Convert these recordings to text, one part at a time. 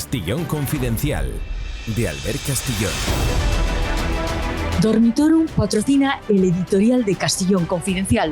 Castillón Confidencial, de Albert Castillón. Dormitorum patrocina el editorial de Castillón Confidencial.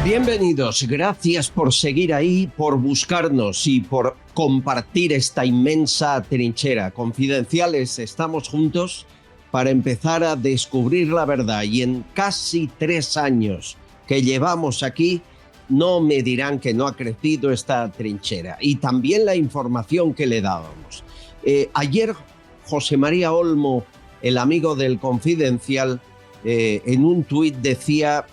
Bienvenidos, gracias por seguir ahí, por buscarnos y por compartir esta inmensa trinchera. Confidenciales, estamos juntos para empezar a descubrir la verdad, y en casi 3 años que llevamos aquí, no me dirán que no ha crecido esta trinchera, y también la información que le dábamos. Ayer José María Olmo, el amigo del Confidencial, en un tuit decía: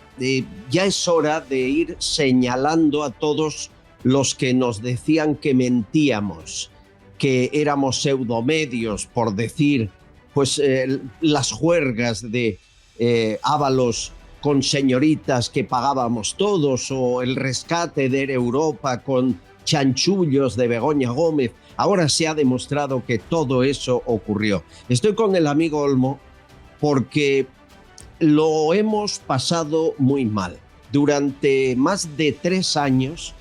ya es hora de ir señalando a todos los que nos decían que mentíamos, que éramos pseudomedios, por decir las juergas de Ábalos con señoritas que pagábamos todos, o el rescate de Europa con chanchullos de Begoña Gómez. Ahora se ha demostrado que todo eso ocurrió. Estoy con el amigo Olmo porque lo hemos pasado muy mal. Durante más de 3 años,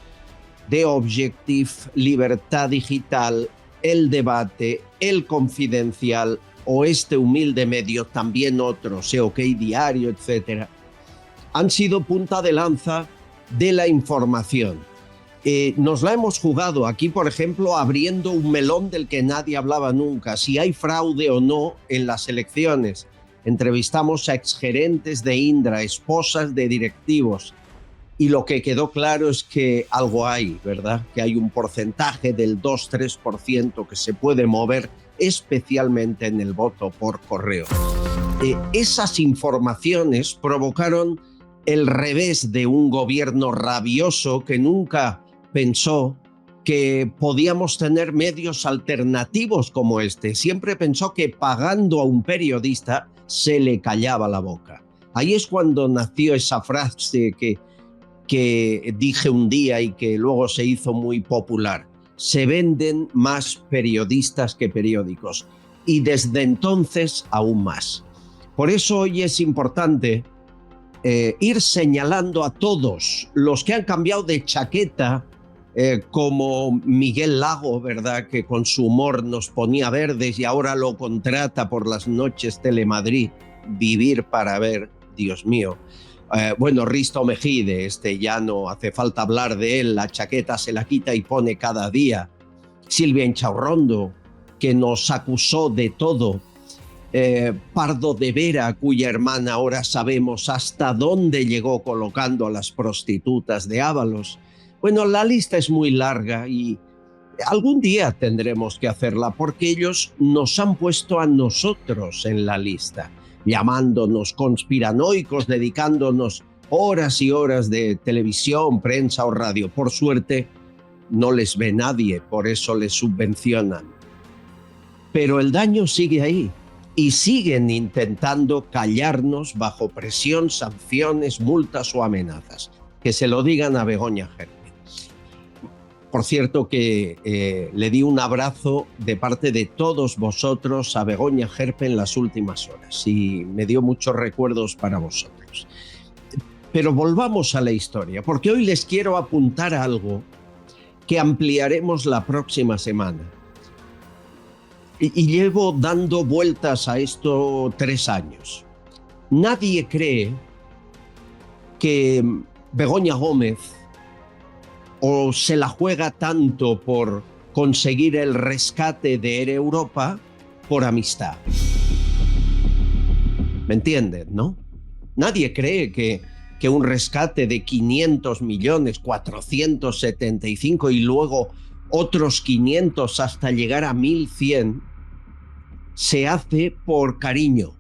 The Objective, Libertad Digital, El Debate, El Confidencial o este humilde medio, también otros, OK Diario, etcétera, han sido punta de lanza de la información. Nos la hemos jugado aquí, por ejemplo, abriendo un melón del que nadie hablaba nunca: si hay fraude o no en las elecciones. Entrevistamos a exgerentes de Indra, esposas de directivos, y lo que quedó claro es que algo hay, ¿verdad? Que hay un porcentaje del 2-3% que se puede mover, especialmente en el voto por correo. Esas informaciones provocaron el revés de un gobierno rabioso que nunca pensó que podíamos tener medios alternativos como este. Siempre pensó que pagando a un periodista se le callaba la boca. Ahí es cuando nació esa frase que dije un día y que luego se hizo muy popular: se venden más periodistas que periódicos. Y desde entonces aún más. Por eso hoy es importante ir señalando a todos los que han cambiado de chaqueta, como Miguel Lago, ¿verdad?, que con su humor nos ponía verdes y ahora lo contrata por las noches Telemadrid. Vivir para ver, Dios mío. Risto Mejide, ya no hace falta hablar de él, la chaqueta se la quita y pone cada día. Silvia Inchaurrondo, que nos acusó de todo. Pardo de Vera, cuya hermana ahora sabemos hasta dónde llegó colocando a las prostitutas de Ábalos. Bueno, la lista es muy larga y algún día tendremos que hacerla, porque ellos nos han puesto a nosotros en la lista, llamándonos conspiranoicos, dedicándonos horas y horas de televisión, prensa o radio. Por suerte, no les ve nadie, por eso les subvencionan. Pero el daño sigue ahí. Y siguen intentando callarnos bajo presión, sanciones, multas o amenazas. Que se lo digan a Begoña Gerpe. Por cierto que le di un abrazo de parte de todos vosotros a Begoña Gerpe en las últimas horas y me dio muchos recuerdos para vosotros. Pero volvamos a la historia, porque hoy les quiero apuntar algo que ampliaremos la próxima semana. Y llevo dando vueltas a esto 3 años. Nadie cree que Begoña Gómez o se la juega tanto por conseguir el rescate de Air Europa por amistad. ¿Me entienden, no? Nadie cree que un rescate de 500 millones, 475 y luego otros 500 hasta llegar a 1.100, se hace por cariño,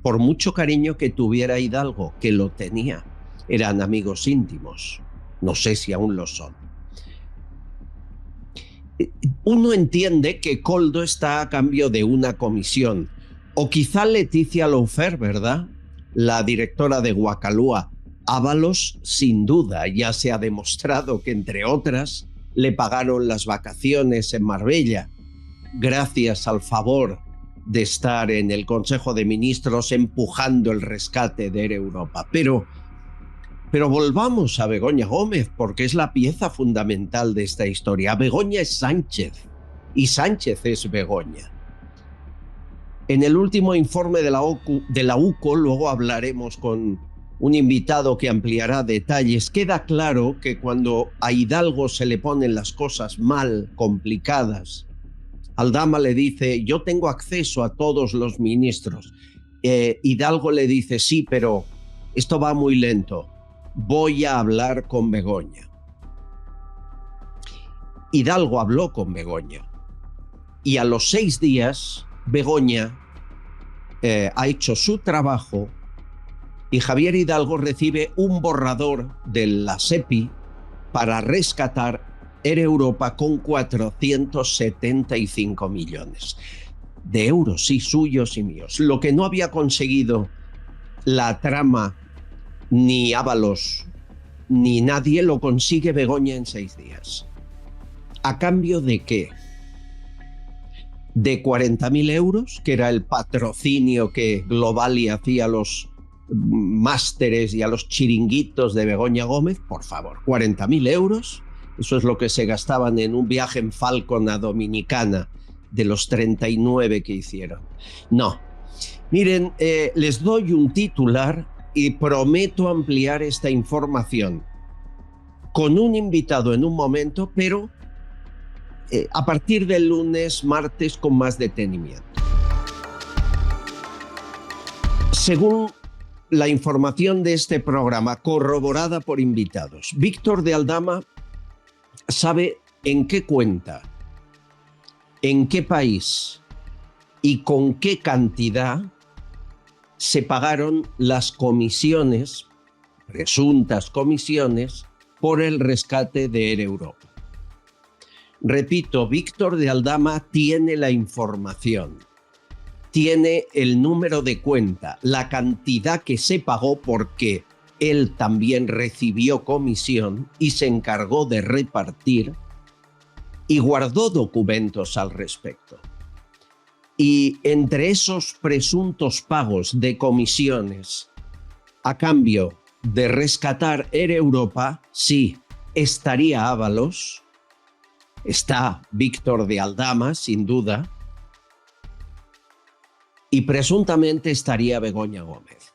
por mucho cariño que tuviera Hidalgo, que lo tenía. Eran amigos íntimos. No sé si aún lo son. Uno entiende que Koldo está a cambio de una comisión, o quizá Leticia Loufer, ¿verdad?, la directora de Guacalúa. Ábalos, sin duda, ya se ha demostrado que, entre otras, le pagaron las vacaciones en Marbella, gracias al favor de estar en el Consejo de Ministros empujando el rescate de Air Europa. Pero Pero volvamos a Begoña Gómez, porque es la pieza fundamental de esta historia. Begoña es Sánchez y Sánchez es Begoña. En el último informe de la UCO, luego hablaremos con un invitado que ampliará detalles, queda claro que cuando a Hidalgo se le ponen las cosas mal, complicadas, Aldama le dice: yo tengo acceso a todos los ministros. Hidalgo le dice: sí, pero esto va muy lento. Voy a hablar con Begoña. Hidalgo habló con Begoña y a los 6 días Begoña ha hecho su trabajo y Javier Hidalgo recibe un borrador de la SEPI para rescatar Air Europa con 475 millones de euros, sí, suyos y míos. Lo que no había conseguido la trama, ni Ábalos, ni nadie, lo consigue Begoña en 6 días. ¿A cambio de qué? De 40.000 euros, que era el patrocinio que Globalia hacía a los másteres y a los chiringuitos de Begoña Gómez. Por favor, 40.000 euros. Eso es lo que se gastaban en un viaje en Falcon a Dominicana de los 39 que hicieron. No. Miren, les doy un titular y prometo ampliar esta información con un invitado en un momento, pero a partir del lunes, martes, con más detenimiento. Según la información de este programa, corroborada por invitados, Víctor de Aldama sabe en qué cuenta, en qué país y con qué cantidad se pagaron las comisiones, presuntas comisiones, por el rescate de Air Europa. Repito, Víctor de Aldama tiene la información, tiene el número de cuenta, la cantidad que se pagó, porque él también recibió comisión y se encargó de repartir y guardó documentos al respecto. Y entre esos presuntos pagos de comisiones a cambio de rescatar Air Europa, sí, estaría Ábalos, está Víctor de Aldama, sin duda, y presuntamente estaría Begoña Gómez.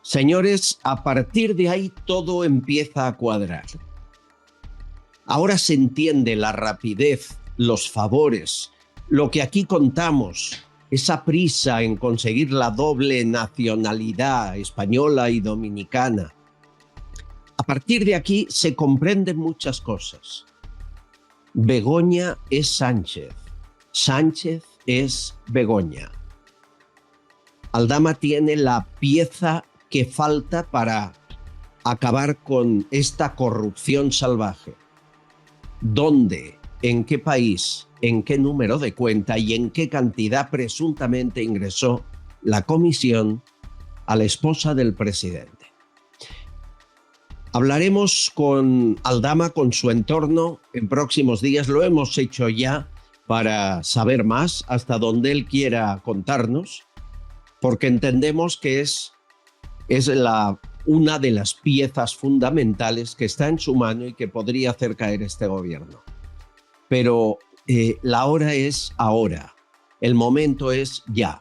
Señores, a partir de ahí todo empieza a cuadrar. Ahora se entiende la rapidez, los favores, lo que aquí contamos, esa prisa en conseguir la doble nacionalidad española y dominicana. A partir de aquí se comprenden muchas cosas. Begoña es Sánchez, Sánchez es Begoña. Aldama tiene la pieza que falta para acabar con esta corrupción salvaje. ¿Dónde? ¿En qué país? ¿En qué número de cuenta? ¿Y en qué cantidad presuntamente ingresó la comisión a la esposa del presidente? Hablaremos con Aldama, con su entorno, en próximos días. Lo hemos hecho ya para saber más, hasta donde él quiera contarnos, porque entendemos que es una de las piezas fundamentales que está en su mano y que podría hacer caer este gobierno. Pero la hora es ahora, el momento es ya.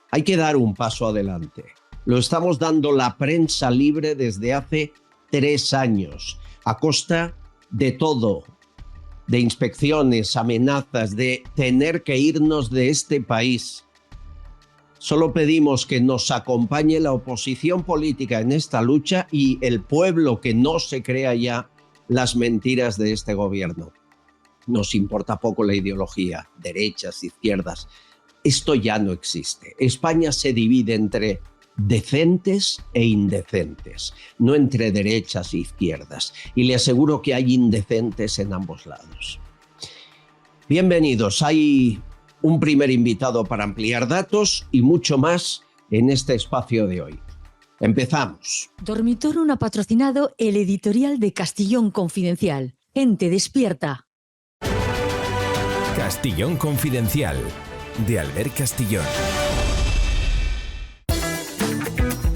Hay que dar un paso adelante. Lo estamos dando la prensa libre desde hace 3 años, a costa de todo, de inspecciones, amenazas, de tener que irnos de este país. Solo pedimos que nos acompañe la oposición política en esta lucha y el pueblo, que no se crea ya las mentiras de este gobierno. Nos importa poco la ideología, derechas, izquierdas. Esto ya no existe. España se divide entre decentes e indecentes, no entre derechas e izquierdas. Y le aseguro que hay indecentes en ambos lados. Bienvenidos. Hay un primer invitado para ampliar datos y mucho más en este espacio de hoy. Empezamos. Dormitorio ha patrocinado el editorial de Castellón Confidencial. Gente despierta. Castellón Confidencial, de Albert Castillón.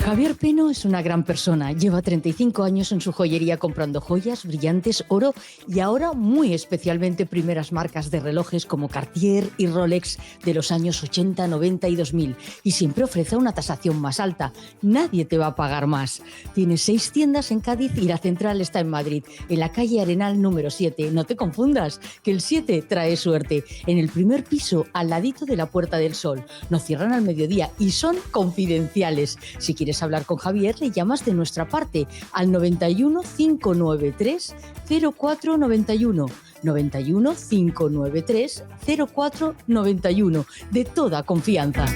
Javier Peno es una gran persona. Lleva 35 años en su joyería comprando joyas, brillantes, oro y ahora muy especialmente primeras marcas de relojes como Cartier y Rolex de los años 80, 90 y 2000. Y siempre ofrece una tasación más alta. Nadie te va a pagar más. Tiene 6 tiendas en Cádiz y la central está en Madrid, en la calle Arenal número 7. No te confundas, que el 7 trae suerte. En el primer piso, al ladito de la Puerta del Sol. No cierran al mediodía y son confidenciales. Si quieres hablar con Javier, le llamas de nuestra parte al 91 593 0491. 91 593 0491. De toda confianza.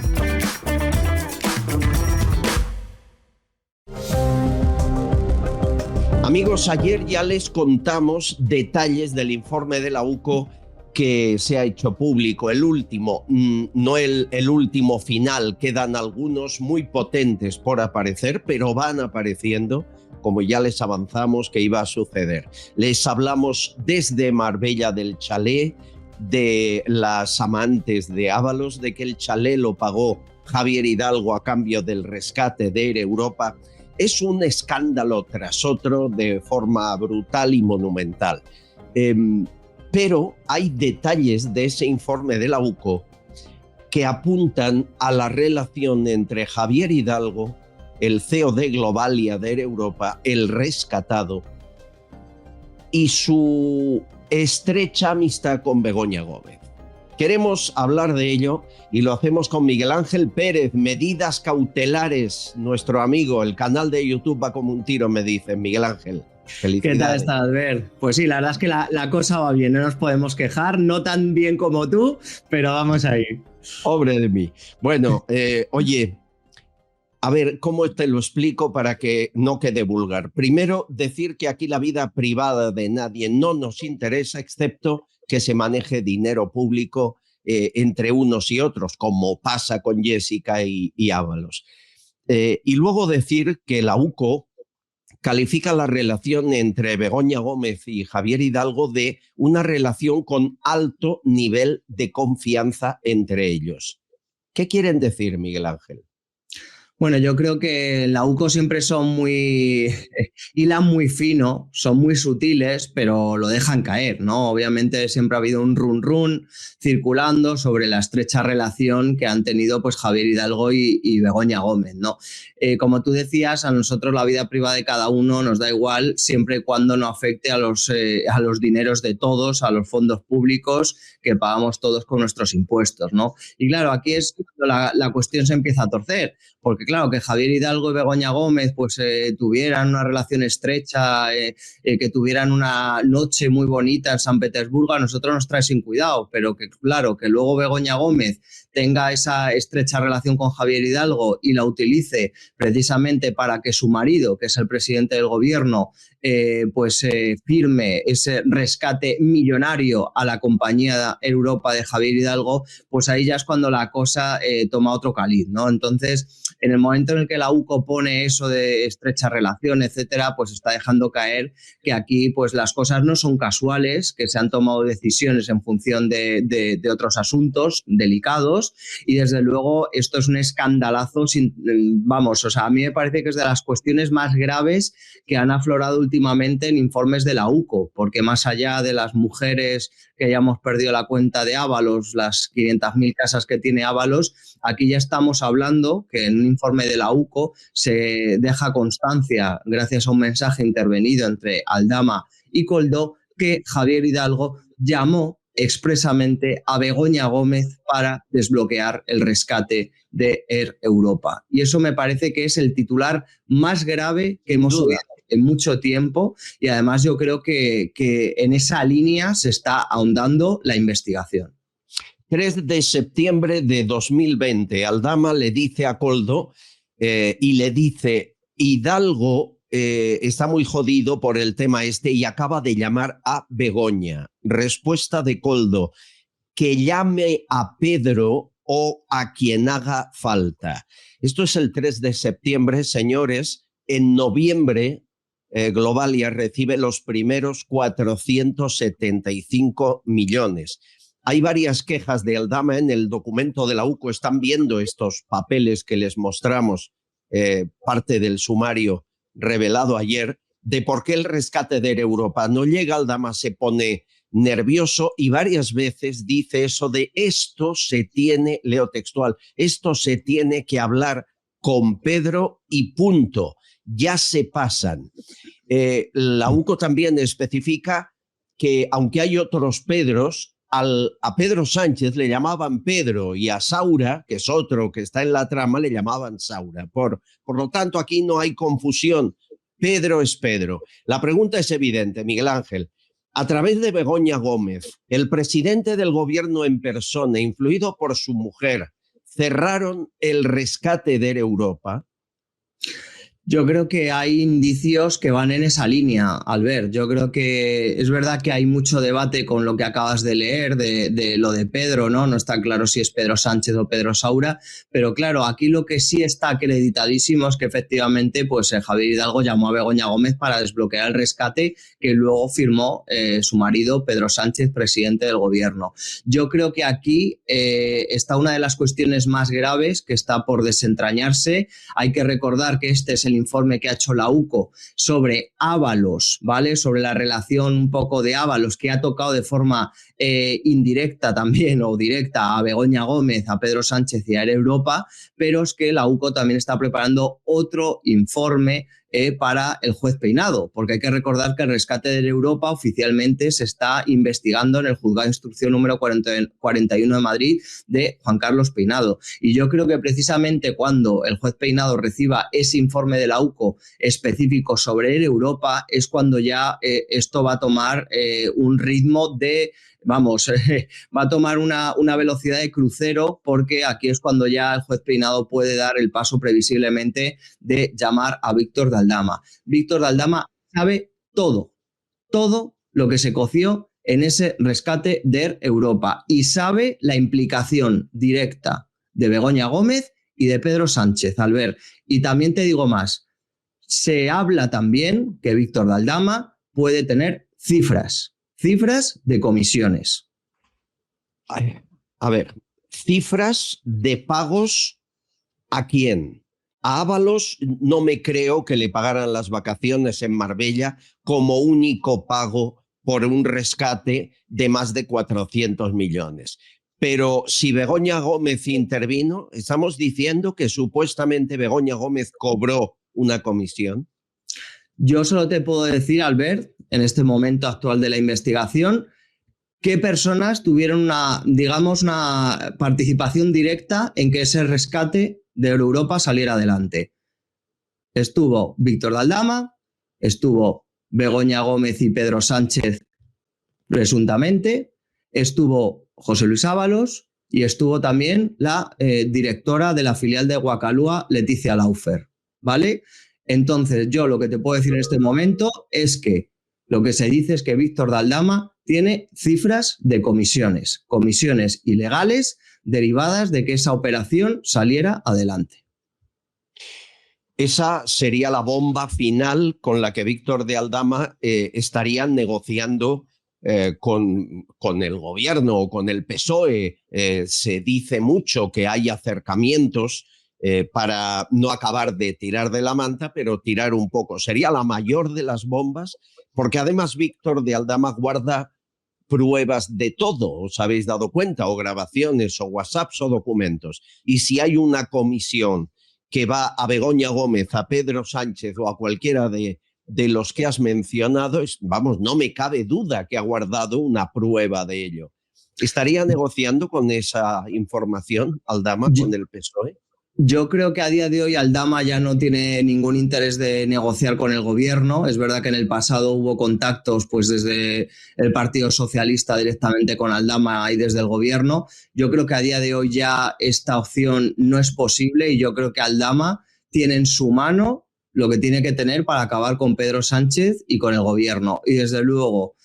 Amigos, ayer ya les contamos detalles del informe de la UCO que se ha hecho público, el último, no el último final. Quedan algunos muy potentes por aparecer, pero van apareciendo, como ya les avanzamos que iba a suceder. Les hablamos desde Marbella del chalet, de las amantes de Ábalos, de que el chalet lo pagó Javier Hidalgo a cambio del rescate de Air Europa. Es un escándalo tras otro de forma brutal y monumental. Pero hay detalles de ese informe de la UCO que apuntan a la relación entre Javier Hidalgo, el CEO de Globalia de Air Europa, el rescatado, y su estrecha amistad con Begoña Gómez. Queremos hablar de ello y lo hacemos con Miguel Ángel Pérez, Medidas Cautelares, nuestro amigo. El canal de YouTube va como un tiro, me dice Miguel Ángel. ¿Qué tal estás, Albert? Pues sí, la verdad es que la cosa va bien, no nos podemos quejar, no tan bien como tú, pero vamos ahí. Pobre de mí. Bueno, oye, a ver, ¿cómo te lo explico para que no quede vulgar? Primero, decir que aquí la vida privada de nadie no nos interesa, excepto que se maneje dinero público entre unos y otros, como pasa con Jessica y Ábalos. Y luego decir que la UCO califica la relación entre Begoña Gómez y Javier Hidalgo de una relación con alto nivel de confianza entre ellos. ¿Qué quieren decir, Miguel Ángel? Bueno, yo creo que la UCO siempre hilan muy fino, son muy sutiles, pero lo dejan caer, ¿no? Obviamente siempre ha habido un run circulando sobre la estrecha relación que han tenido pues Javier Hidalgo y Begoña Gómez, ¿no? Como tú decías, a nosotros la vida privada de cada uno nos da igual siempre y cuando no afecte a los dineros de todos, a los fondos públicos que pagamos todos con nuestros impuestos, ¿no? Y claro, aquí es cuando la cuestión se empieza a torcer, porque claro, que Javier Hidalgo y Begoña Gómez pues tuvieran una relación estrecha, que tuvieran una noche muy bonita en San Petersburgo, a nosotros nos trae sin cuidado, pero que claro, que luego Begoña Gómez tenga esa estrecha relación con Javier Hidalgo y la utilice precisamente para que su marido, que es el presidente del gobierno, firme ese rescate millonario a la compañía Europa de Javier Hidalgo, pues ahí ya es cuando la cosa toma otro caliz, ¿no? Entonces, en el momento en el que la UCO pone eso de estrecha relación, etcétera, pues está dejando caer que aquí pues las cosas no son casuales, que se han tomado decisiones en función de otros asuntos delicados, y desde luego esto es un escandalazo o sea, a mí me parece que es de las cuestiones más graves que han aflorado últimamente en informes de la UCO, porque más allá de las mujeres que hayamos perdido la cuenta de Ábalos, las 500.000 casas que tiene Ábalos, aquí ya estamos hablando que en un informe de la UCO se deja constancia, gracias a un mensaje intervenido entre Aldama y Koldo, que Javier Hidalgo llamó expresamente a Begoña Gómez para desbloquear el rescate de Air Europa. Y eso me parece que es el titular más grave que hemos oído en mucho tiempo, y además yo creo que en esa línea se está ahondando la investigación. 3 de septiembre de 2020, Aldama le dice a Koldo y le dice: Hidalgo está muy jodido por el tema este y acaba de llamar a Begoña. Respuesta de Koldo: que llame a Pedro o a quien haga falta. Esto es el 3 de septiembre, señores. En noviembre, Globalia recibe los primeros 475 millones. Hay varias quejas de Aldama en el documento de la UCO. Están viendo estos papeles que les mostramos parte del sumario revelado ayer, de por qué el rescate de Europa no llega. Aldama se pone nervioso y varias veces dice eso de esto se tiene, leo textual, esto se tiene que hablar con Pedro y punto, ya se pasan. La UCO también especifica que aunque hay otros Pedros, a Pedro Sánchez le llamaban Pedro y a Saura, que es otro que está en la trama, le llamaban Saura. Por lo tanto, aquí no hay confusión. Pedro es Pedro. La pregunta es evidente, Miguel Ángel. A través de Begoña Gómez, el presidente del gobierno en persona, influido por su mujer, cerraron el rescate de Europa. Yo creo que hay indicios que van en esa línea, Albert. Yo creo que es verdad que hay mucho debate con lo que acabas de leer, de lo de Pedro, ¿no? No está claro si es Pedro Sánchez o Pedro Saura, pero claro, aquí lo que sí está acreditadísimo es que efectivamente pues, Javier Hidalgo llamó a Begoña Gómez para desbloquear el rescate que luego firmó su marido, Pedro Sánchez, presidente del gobierno. Yo creo que aquí está una de las cuestiones más graves que está por desentrañarse. Hay que recordar que este es el informe que ha hecho la UCO sobre Ábalos, ¿vale? Sobre la relación un poco de Ábalos, que ha tocado de forma indirecta también o directa a Begoña Gómez, a Pedro Sánchez y a Air Europa, pero es que la UCO también está preparando otro informe para el juez Peinado, porque hay que recordar que el rescate de Europa oficialmente se está investigando en el juzgado de instrucción número 41 de Madrid de Juan Carlos Peinado. Y yo creo que precisamente cuando el juez Peinado reciba ese informe de la UCO específico sobre Europa es cuando ya esto va a tomar un ritmo de... va a tomar una velocidad de crucero, porque aquí es cuando ya el juez Peinado puede dar el paso previsiblemente de llamar a Víctor de Aldama. Víctor de Aldama sabe todo lo que se coció en ese rescate de Europa y sabe la implicación directa de Begoña Gómez y de Pedro Sánchez, Albert. Y también te digo más, se habla también que Víctor de Aldama puede tener cifras de comisiones. A ver, cifras de pagos ¿a quién? A Ábalos no me creo que le pagaran las vacaciones en Marbella como único pago por un rescate de más de 400 millones. Pero si Begoña Gómez intervino, estamos diciendo que supuestamente Begoña Gómez cobró una comisión. Yo solo te puedo decir, Albert, en este momento actual de la investigación, qué personas tuvieron una participación directa en que ese rescate de Europa saliera adelante. Estuvo Víctor de Aldama, estuvo Begoña Gómez y Pedro Sánchez presuntamente, estuvo José Luis Ábalos y estuvo también la directora de la filial de Guacalúa, Leticia Laufer, ¿vale? Entonces, yo lo que te puedo decir en este momento es que lo que se dice es que Víctor de Aldama tiene cifras de comisiones ilegales derivadas de que esa operación saliera adelante. Esa sería la bomba final con la que Víctor de Aldama estaría negociando con el gobierno o con el PSOE. Se dice mucho que hay acercamientos para no acabar de tirar de la manta, pero tirar un poco. Sería la mayor de las bombas, porque además Víctor de Aldama guarda pruebas de todo, os habéis dado cuenta, o grabaciones, o WhatsApps, o documentos. Y si hay una comisión que va a Begoña Gómez, a Pedro Sánchez o a cualquiera de los que has mencionado, no me cabe duda que ha guardado una prueba de ello. ¿Estaría negociando con esa información Aldama con el PSOE? Yo creo que a día de hoy Aldama ya no tiene ningún interés de negociar con el gobierno. Es verdad que en el pasado hubo contactos pues desde el Partido Socialista directamente con Aldama y desde el gobierno. Yo creo que a día de hoy ya esta opción no es posible y yo creo que Aldama tiene en su mano lo que tiene que tener para acabar con Pedro Sánchez y con el gobierno. Y desde luego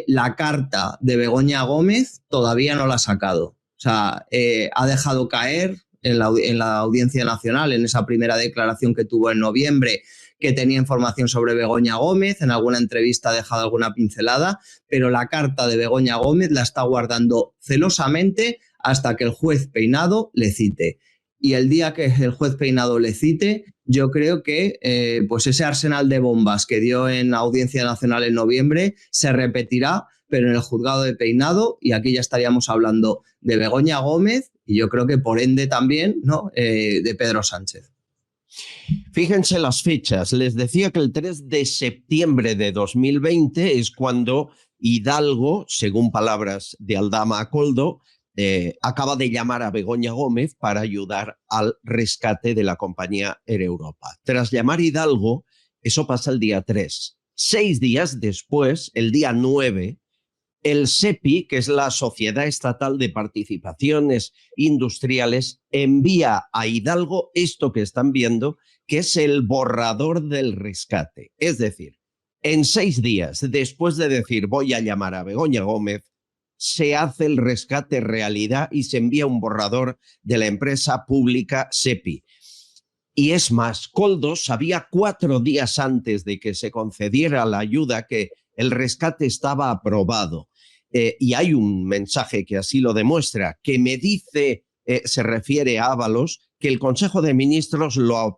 la carta de Begoña Gómez todavía no la ha sacado. O sea, ha dejado caer en la Audiencia Nacional, en esa primera declaración que tuvo en noviembre, que tenía información sobre Begoña Gómez, en alguna entrevista ha dejado alguna pincelada, pero la carta de Begoña Gómez la está guardando celosamente hasta que el juez Peinado le cite. Y el día que el juez Peinado le cite, yo creo que pues ese arsenal de bombas que dio en la Audiencia Nacional en noviembre se repetirá, pero en el juzgado de Peinado, y aquí ya estaríamos hablando de Begoña Gómez y yo creo que por ende también, ¿no?, de Pedro Sánchez. Fíjense las fechas. Les decía que el 3 de septiembre de 2020 es cuando Hidalgo, según palabras de Aldama Coldo, acaba de llamar a Begoña Gómez para ayudar al rescate de la compañía Air Europa. Tras llamar a Hidalgo, eso pasa el día 3. 6 días después, el día 9, el SEPI, que es la Sociedad Estatal de Participaciones Industriales, envía a Hidalgo esto que están viendo, que es el borrador del rescate. Es decir, en 6 días, después de decir voy a llamar a Begoña Gómez, se hace el rescate realidad y se envía un borrador de la empresa pública SEPI. Y es más, Coldo sabía 4 días antes de que se concediera la ayuda que el rescate estaba aprobado. Y hay un mensaje que así lo demuestra, que me dice, se refiere a Ábalos, que el Consejo de Ministros lo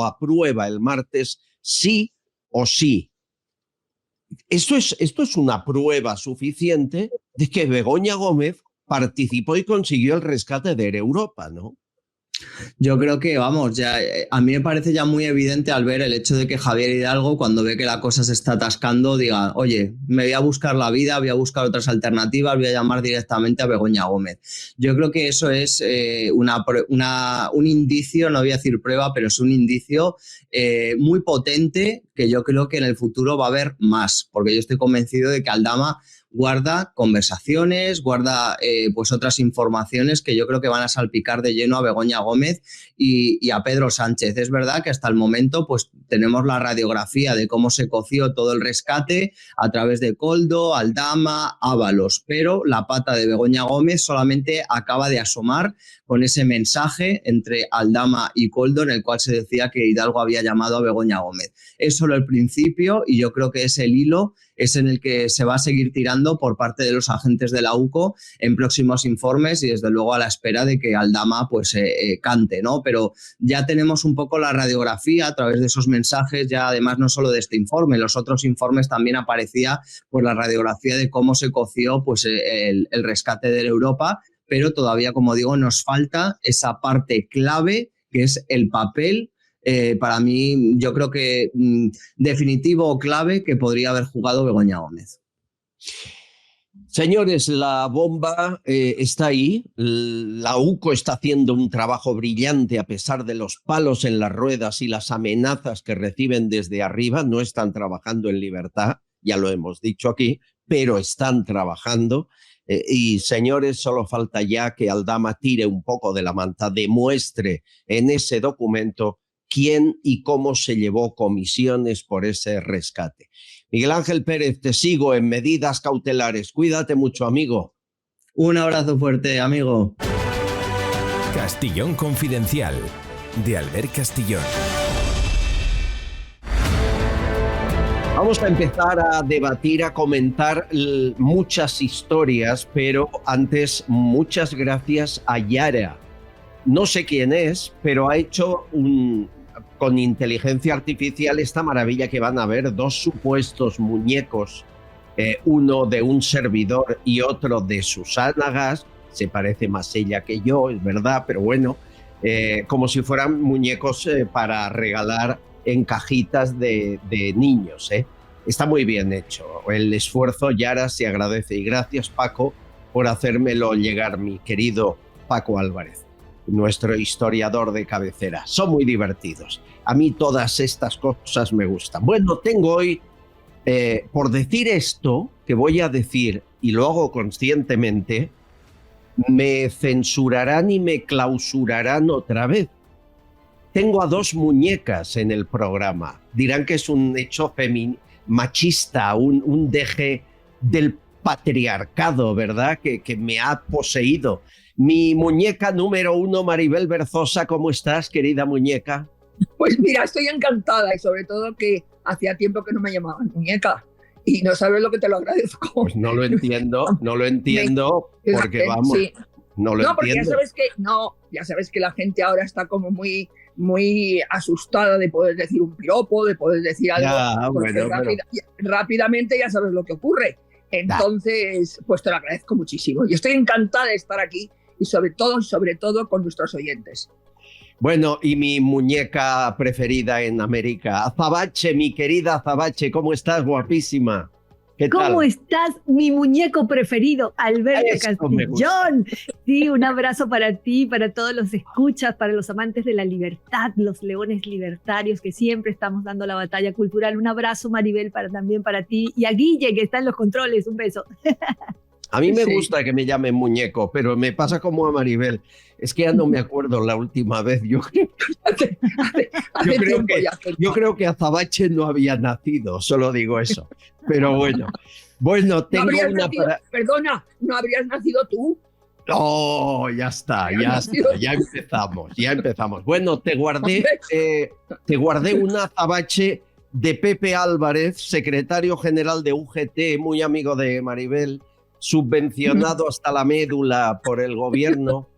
aprueba el martes sí o sí. Esto es una prueba suficiente de que Begoña Gómez participó y consiguió el rescate de Air Europa, ¿no? Yo creo que, vamos, ya a mí me parece ya muy evidente al ver el hecho de que Javier Hidalgo, cuando ve que la cosa se está atascando, diga, oye, me voy a buscar la vida, voy a buscar otras alternativas, voy a llamar directamente a Begoña Gómez. Yo creo que eso es un indicio, no voy a decir prueba, pero es un indicio muy potente que yo creo que en el futuro va a haber más, porque yo estoy convencido de que Aldama guarda conversaciones, guarda pues otras informaciones que yo creo que van a salpicar de lleno a Begoña Gómez y a Pedro Sánchez. Es verdad que hasta el momento pues tenemos la radiografía de cómo se coció todo el rescate a través de Coldo, Aldama, Ábalos, pero la pata de Begoña Gómez solamente acaba de asomar con ese mensaje entre Aldama y Coldo en el cual se decía que Hidalgo había llamado a Begoña Gómez. Es solo el principio y yo creo que es el hilo es en el que se va a seguir tirando por parte de los agentes de la UCO en próximos informes y desde luego a la espera de que Aldama pues cante, ¿no? Pero ya tenemos un poco la radiografía a través de esos mensajes, ya además no solo de este informe, los otros informes también aparecía pues la radiografía de cómo se coció pues el rescate de Europa, pero todavía, como digo, nos falta esa parte clave que es el papel. Para mí, yo creo que definitivo o clave que podría haber jugado Begoña Gómez. Señores, la bomba está ahí. La UCO está haciendo un trabajo brillante a pesar de los palos en las ruedas y las amenazas que reciben desde arriba. No están trabajando en libertad, ya lo hemos dicho aquí, pero están trabajando. Y señores, solo falta ya que Aldama tire un poco de la manta, demuestre en ese documento quién y cómo se llevó comisiones por ese rescate. Miguel Ángel Pérez, te sigo en medidas cautelares. Cuídate mucho, amigo. Un abrazo fuerte, amigo. Castillón Confidencial, de Albert Castillón. Vamos a empezar a debatir, a comentar muchas historias, pero antes, muchas gracias a Yara. No sé quién es, pero ha hecho con inteligencia artificial esta maravilla que van a ver, 2 supuestos muñecos, uno de un servidor y otro de Susana Gas. Se parece más ella que yo, es verdad, pero bueno, como si fueran muñecos para regalar en cajitas de niños. Está muy bien hecho. El esfuerzo, Yara, se agradece. Y gracias, Paco, por hacérmelo llegar, mi querido Paco Álvarez, nuestro historiador de cabecera. Son muy divertidos. A mí todas estas cosas me gustan. Bueno, tengo hoy, por decir esto que voy a decir, y lo hago conscientemente, me censurarán y me clausurarán otra vez. Tengo a 2 muñecas en el programa. Dirán que es un hecho machista, un deje del patriarcado, ¿verdad? Que me ha poseído. Mi muñeca número 1, Maribel Berzosa, ¿cómo estás, querida muñeca? Pues mira, estoy encantada y sobre todo que hacía tiempo que no me llamaban muñeca y no sabes lo que te lo agradezco. Pues no lo entiendo, porque vamos... Sí. No lo porque entiendo. ya sabes que la gente ahora está como muy, muy asustada de poder decir un piropo, de poder decir algo. Ya, bueno, rápidamente ya sabes lo que ocurre. Entonces, pues te lo agradezco muchísimo. Y estoy encantada de estar aquí y sobre todo con nuestros oyentes. Bueno, y mi muñeca preferida en América, Azabache, mi querida Azabache, ¿cómo estás? Guapísima. ¿Qué tal? ¿Cómo estás, mi muñeco preferido, Alberto Eso me gusta. Castillón? Sí, un abrazo para ti, para todos los escuchas, para los amantes de la libertad, los leones libertarios que siempre estamos dando la batalla cultural. Un abrazo, Maribel, también para ti. Y a Guille, que está en los controles, un beso. A mí me gusta que me llamen muñeco, pero me pasa como a Maribel. Es que ya no me acuerdo la última vez. Yo creo que Azabache no había nacido, solo digo eso. Pero bueno, tengo Perdona, ¿no habrías nacido tú? Oh, ya está, ya empezamos. Bueno, te guardé una Azabache de Pepe Álvarez, secretario general de UGT, muy amigo de Maribel, subvencionado hasta la médula por el gobierno,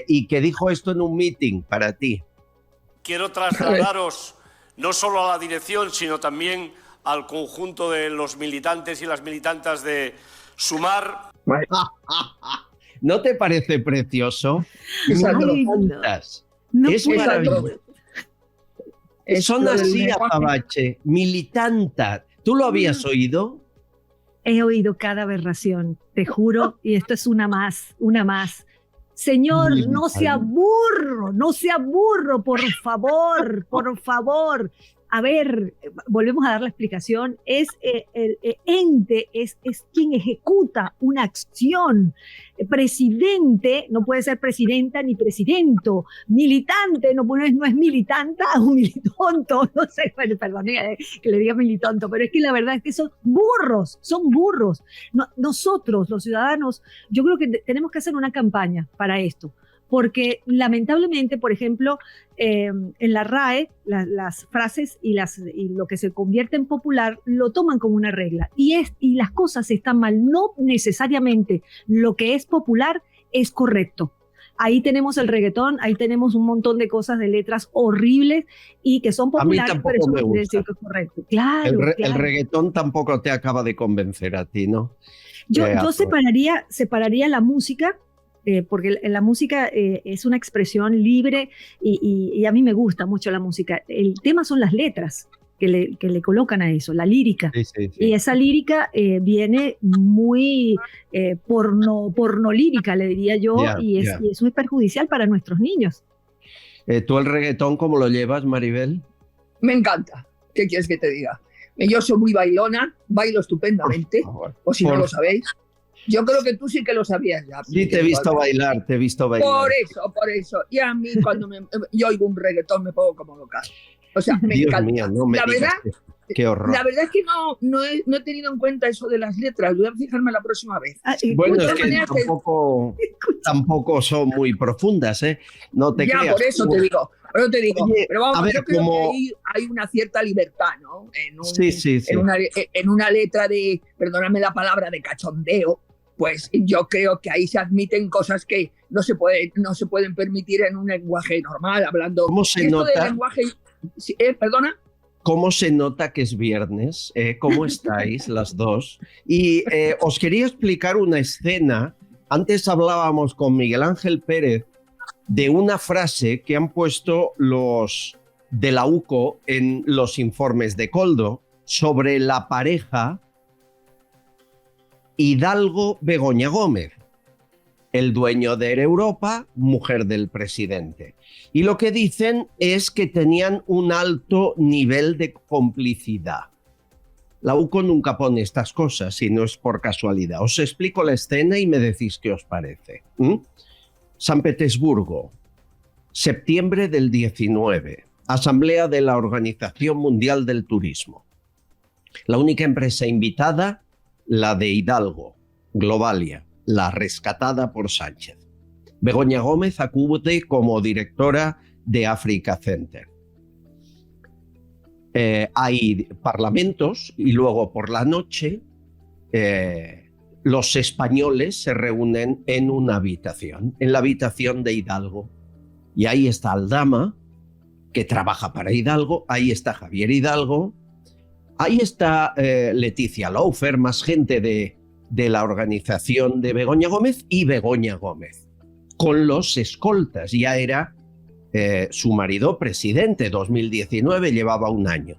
y que dijo esto en un meeting para ti. Quiero trasladaros no solo a la dirección, sino también al conjunto de los militantes y las militantas de Sumar. ¿No te parece precioso? No es maravilloso. Son así, Azabache, militanta. ¿Tú lo habías oído? He oído cada aberración, te juro, y esto es una más. Señor, no sea burro, por favor. A ver, volvemos a dar la explicación. Es el ente, es quien ejecuta una acción. Presidente no puede ser presidenta ni presidento. Militante no es militanta o militonto. No sé, perdón que le diga militonto, pero es que la verdad es que son burros. Nosotros, los ciudadanos, yo creo que tenemos que hacer una campaña para esto. Porque lamentablemente, por ejemplo, en la RAE, las frases y lo que se convierte en popular lo toman como una regla. Y las cosas están mal. No necesariamente lo que es popular es correcto. Ahí tenemos el reggaetón, ahí tenemos un montón de cosas de letras horribles y que son populares, pero eso no quiere decir que es correcto. Claro, el reggaetón tampoco te acaba de convencer a ti, ¿no? Yo separaría la música. Porque la música es una expresión libre y a mí me gusta mucho la música. El tema son las letras que le colocan a eso, la lírica. Sí. Y esa lírica viene muy porno lírica, le diría yo, y es muy perjudicial para nuestros niños. ¿Tú el reggaetón cómo lo llevas, Maribel? Me encanta. ¿Qué quieres que te diga? Yo soy muy bailona, bailo estupendamente, o si no lo sabéis. Yo creo que tú sí que lo sabías ya. Sí, te he visto bailar. Por eso. Y a mí cuando yo oigo un reggaetón me pongo como loca. O sea, me encanta. Mío, no me digas qué horror. La verdad es que no he tenido en cuenta eso de las letras. Voy a fijarme la próxima vez. Bueno, es que tampoco son muy profundas, ¿eh? No te creas. Por eso te digo. Oye, pero vamos, yo creo que hay una cierta libertad, ¿no? Sí. En una letra de, perdóname la palabra, de cachondeo. Pues yo creo que ahí se admiten cosas que no se pueden permitir en un lenguaje normal, hablando. ¿Cómo se nota? ¿Perdona? ¿Cómo se nota que es viernes? ¿Cómo estáis las dos? Y os quería explicar una escena. Antes hablábamos con Miguel Ángel Pérez de una frase que han puesto los de la UCO en los informes de Koldo sobre la pareja Hidalgo-Begoña Gómez, el dueño de Air Europa, mujer del presidente. Y lo que dicen es que tenían un alto nivel de complicidad. La UCO nunca pone estas cosas si no es por casualidad. Os explico la escena y me decís qué os parece. San Petersburgo, septiembre del 19, Asamblea de la Organización Mundial del Turismo. La única empresa invitada, la de Hidalgo, Globalia, la rescatada por Sánchez. Begoña Gómez acude como directora de Africa Center. Hay parlamentos y luego por la noche los españoles se reúnen en una habitación, en la habitación de Hidalgo. Y ahí está Aldama, que trabaja para Hidalgo, ahí está Javier Hidalgo, ahí está Leticia Laufer, más gente de la organización de Begoña Gómez y Begoña Gómez, con los escoltas. Ya era su marido presidente, 2019, llevaba un año.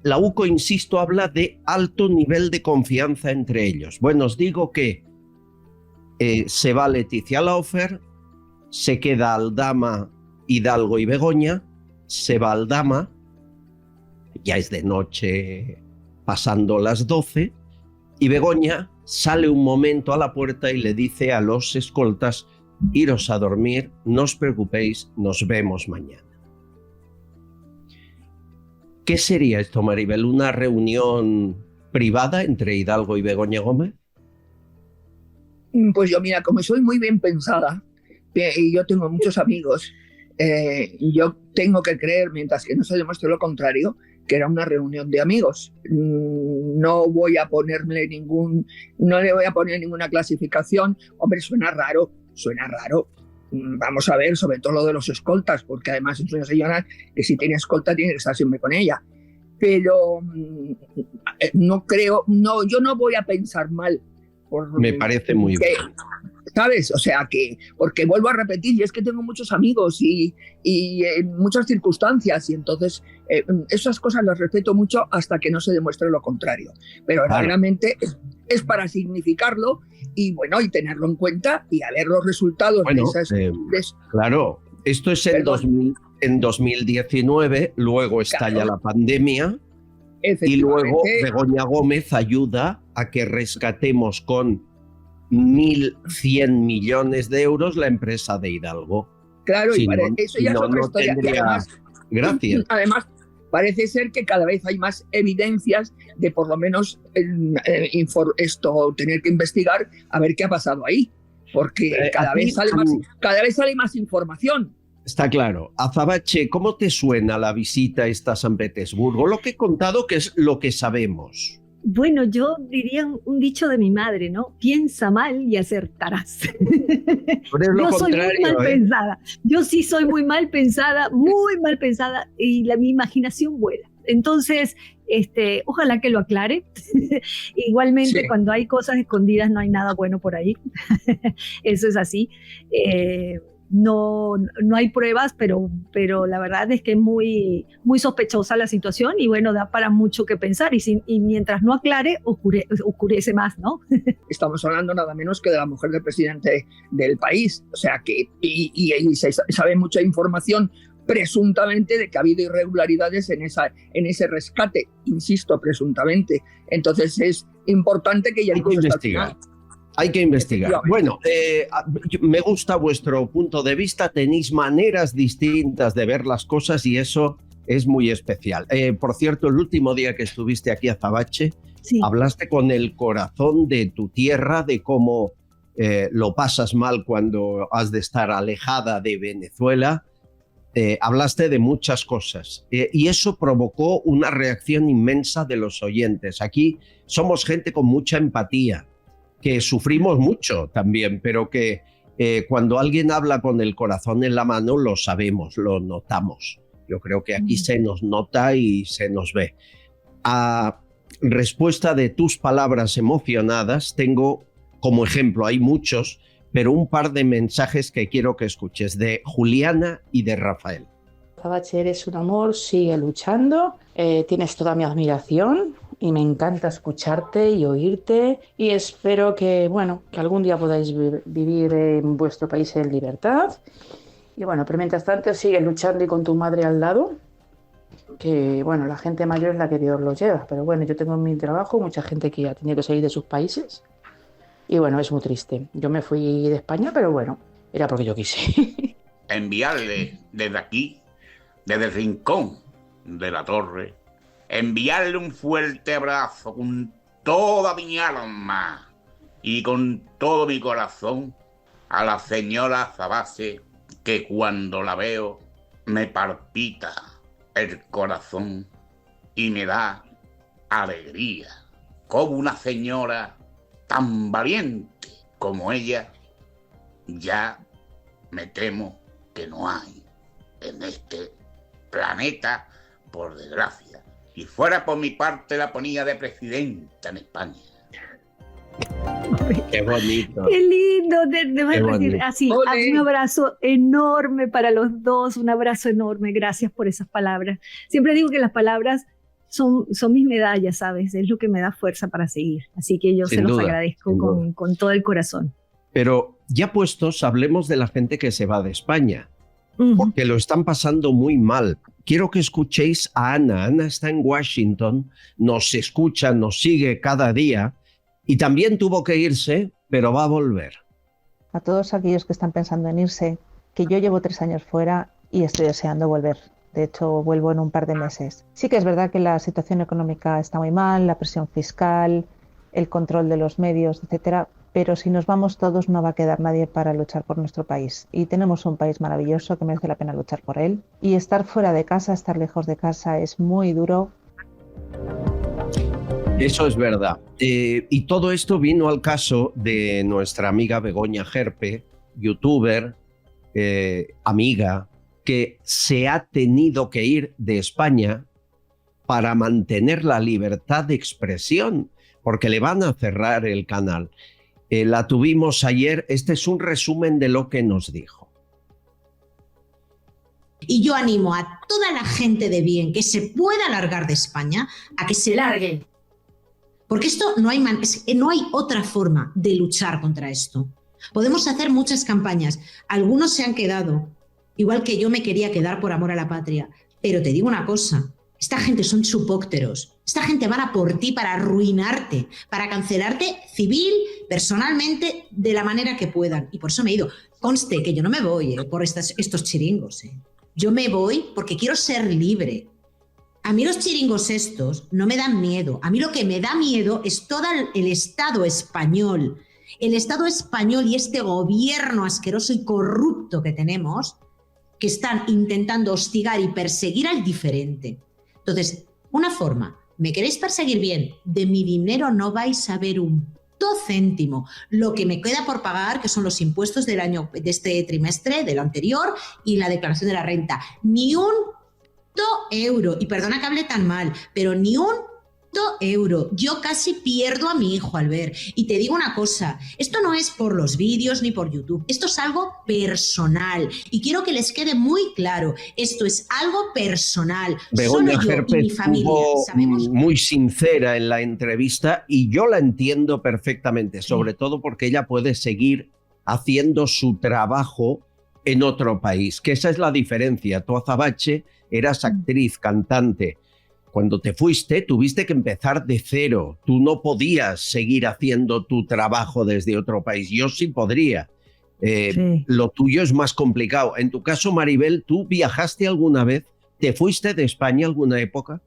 La UCO, insisto, habla de alto nivel de confianza entre ellos. Bueno, os digo que se va Leticia Laufer, se queda Aldama, Hidalgo y Begoña, se va Aldama, ya es de noche pasando las 12, y Begoña sale un momento a la puerta y le dice a los escoltas: iros a dormir, no os preocupéis, nos vemos mañana. ¿Qué sería esto, Maribel? ¿Una reunión privada entre Hidalgo y Begoña Gómez? Pues yo, mira, como soy muy bien pensada y yo tengo muchos amigos, yo tengo que creer, mientras que no se demuestre lo contrario, que era una reunión de amigos. No le voy a poner ninguna clasificación. Hombre, suena raro. Vamos a ver, sobre todo lo de los escoltas, porque además es una señora que si tiene escolta tiene que estar siempre con ella. Pero no creo, yo no voy a pensar mal. Me parece muy bien. ¿Sabes? O sea que, porque vuelvo a repetir, y es que tengo muchos amigos y en muchas circunstancias, y entonces esas cosas las respeto mucho hasta que no se demuestre lo contrario. Pero verdaderamente es para significarlo y bueno, y tenerlo en cuenta y a ver los resultados de esas. Claro, esto es en 2019, luego estalla la pandemia y luego Begoña Gómez ayuda a que rescatemos con 1.100 millones de euros la empresa de Hidalgo. Claro, y eso ya es otra historia. Gracias. Además, parece ser que cada vez hay más evidencias de por lo menos tener que investigar a ver qué ha pasado ahí, porque cada vez sale más información. Está claro. Azabache, ¿cómo te suena la visita esta a San Petersburgo? Lo que he contado, que es lo que sabemos. Bueno, yo diría un dicho de mi madre, ¿no? Piensa mal y acertarás. Yo soy muy mal pensada. Yo sí soy muy mal pensada y mi imaginación vuela. Entonces, ojalá que lo aclare. Igualmente, sí. Cuando hay cosas escondidas no hay nada bueno por ahí. Eso es así. No hay pruebas, pero la verdad es que es muy, muy sospechosa la situación y bueno, da para mucho que pensar y mientras no aclare, oscurece más, ¿no? Estamos hablando nada menos que de la mujer del presidente del país, o sea que y se sabe mucha información presuntamente de que ha habido irregularidades en ese rescate, insisto, presuntamente. Entonces es importante que ya hay que investigar. Bueno, me gusta vuestro punto de vista, tenéis maneras distintas de ver las cosas y eso es muy especial. Por cierto, el último día que estuviste aquí, Azabache, sí, hablaste con el corazón de tu tierra, de cómo lo pasas mal cuando has de estar alejada de Venezuela. Hablaste de muchas cosas y eso provocó una reacción inmensa de los oyentes. Aquí somos gente con mucha empatía, que sufrimos mucho también, pero que cuando alguien habla con el corazón en la mano lo sabemos, lo notamos. Yo creo que aquí se nos nota y se nos ve. A respuesta de tus palabras emocionadas, tengo como ejemplo, hay muchos, pero un par de mensajes que quiero que escuches, de Juliana y de Rafael. Azabache, eres un amor, sigue luchando, tienes toda mi admiración y me encanta escucharte y oírte y espero que algún día podáis vivir en vuestro país en libertad. Y bueno, pero mientras tanto sigue luchando y con tu madre al lado, que la gente mayor es la que Dios los lleva, pero yo tengo en mi trabajo mucha gente que ha tenido que salir de sus países y es muy triste. Yo me fui de España, pero era porque yo quise. Enviarle desde aquí, desde el rincón de la torre, enviarle un fuerte abrazo con toda mi alma y con todo mi corazón a la señora Azabache, que cuando la veo me palpita el corazón y me da alegría. como una señora tan valiente como ella, ya me temo que no hay en este planeta, por desgracia. Si fuera por mi parte, la ponía de presidenta en España. Qué bonito. Qué lindo, debo decir así, Ole. un abrazo enorme para los dos, un abrazo enorme, gracias por esas palabras. Siempre digo que las palabras son mis medallas, ¿sabes? Es lo que me da fuerza para seguir, así que yo Sin se los duda, agradezco sin duda. con todo el corazón. Pero ya puestos, hablemos de la gente que se va de España, Ujú. porque lo están pasando muy mal. Quiero que escuchéis a Ana. Ana está en Washington, nos escucha, nos sigue cada día y también tuvo que irse, pero va a volver. A todos aquellos que están pensando en irse, que yo llevo 3 años fuera y estoy deseando volver. De hecho, vuelvo en un par de meses. Sí que es verdad que la situación económica está muy mal, la presión fiscal, el control de los medios, etcétera, pero si nos vamos todos no va a quedar nadie para luchar por nuestro país. Y tenemos un país maravilloso que merece la pena luchar por él. Y estar fuera de casa, estar lejos de casa es muy duro. Eso es verdad. Y todo esto vino al caso de nuestra amiga Begoña Gerpe, youtuber, amiga, que se ha tenido que ir de España para mantener la libertad de expresión, porque le van a cerrar el canal. La tuvimos ayer. Este es un resumen de lo que nos dijo. Y yo animo a toda la gente de bien que se pueda largar de España a que se largue. Porque esto no hay otra forma de luchar contra esto. Podemos hacer muchas campañas. Algunos se han quedado, igual que yo me quería quedar por amor a la patria. Pero te digo una cosa, esta gente son chupócteros. Esta gente van a por ti para arruinarte, para cancelarte civil, personalmente, de la manera que puedan. Y por eso me he ido. Conste que yo no me voy por estos chiringos. Yo me voy porque quiero ser libre. A mí los chiringos estos no me dan miedo. A mí lo que me da miedo es todo el Estado español. El Estado español y este gobierno asqueroso y corrupto que tenemos, que están intentando hostigar y perseguir al diferente. Entonces, una forma, ¿me queréis perseguir bien? De mi dinero no vais a ver un céntimo. Lo que me queda por pagar, que son los impuestos del año, de este trimestre, del anterior, y la declaración de la renta. Ni un euro. Y perdona que hable tan mal, pero ni un euro. Yo casi pierdo a mi hijo al ver. Y te digo una cosa, esto no es por los vídeos ni por YouTube, esto es algo personal. Y quiero que les quede muy claro, esto es algo personal. Begoña Solo yo Gerpe y mi familia estuvo sabemos. muy sincera en la entrevista y yo la entiendo perfectamente, sobre todo porque ella puede seguir haciendo su trabajo en otro país, que esa es la diferencia. Tú, Azabache, eras actriz, cantante. Cuando te fuiste, tuviste que empezar de cero. Tú no podías seguir haciendo tu trabajo desde otro país. Yo sí podría. Sí. Lo tuyo es más complicado. En tu caso, Maribel, ¿tú viajaste alguna vez? ¿Te fuiste de España alguna época?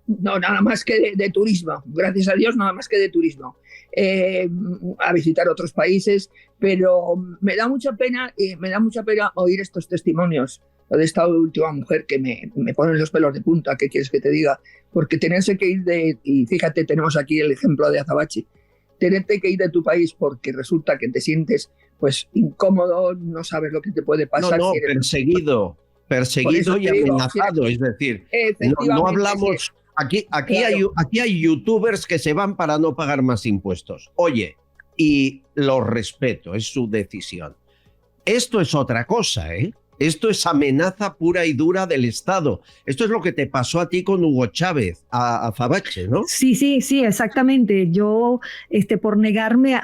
No, nada más que de turismo. Gracias a Dios, nada más que de turismo. A visitar otros países, pero me da mucha pena oír estos testimonios de esta última mujer que me ponen los pelos de punta. ¿Qué quieres que te diga? Porque tenerse que ir y fíjate, tenemos aquí el ejemplo de Azabache, tenerte que ir de tu país porque resulta que te sientes pues incómodo, no sabes lo que te puede pasar. No, si eres perseguido y amenazado, es decir, no hablamos... Sí. Aquí Claro. hay youtubers que se van para no pagar más impuestos. Oye, y lo respeto, es su decisión. Esto es otra cosa, ¿eh? Esto es amenaza pura y dura del Estado. Esto es lo que te pasó a ti con Hugo Chávez, a Azabache, ¿no? Sí, exactamente. Yo, por negarme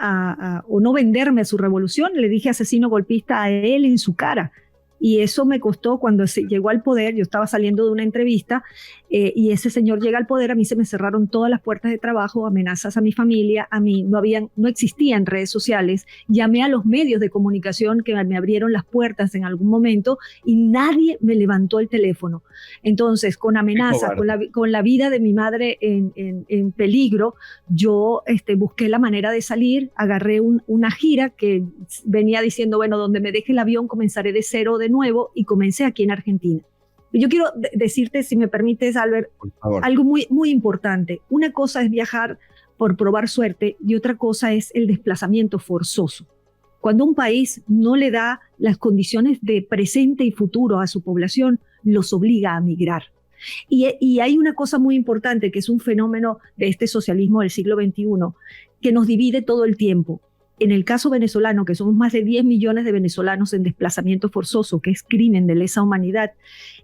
o no venderme a su revolución, le dije asesino golpista a él en su cara. Y eso me costó cuando llegó al poder. Yo estaba saliendo de una entrevista y ese señor llega al poder. A mí se me cerraron todas las puertas de trabajo, amenazas a mi familia, a mí no existían redes sociales. Llamé a los medios de comunicación que me abrieron las puertas en algún momento y nadie me levantó el teléfono. Entonces, con amenazas, con la vida de mi madre en peligro, yo busqué la manera de salir, agarré una gira que venía diciendo, bueno, donde me deje el avión comenzaré de cero de nuevo, y comencé aquí en Argentina. Yo quiero decirte, si me permites, Albert, algo muy, muy importante. Una cosa es viajar por probar suerte y otra cosa es el desplazamiento forzoso. Cuando un país no le da las condiciones de presente y futuro a su población, los obliga a migrar. Y hay una cosa muy importante que es un fenómeno de este socialismo del siglo XXI que nos divide todo el tiempo. En el caso venezolano, que somos más de 10 millones de venezolanos en desplazamiento forzoso, que es crimen de lesa humanidad,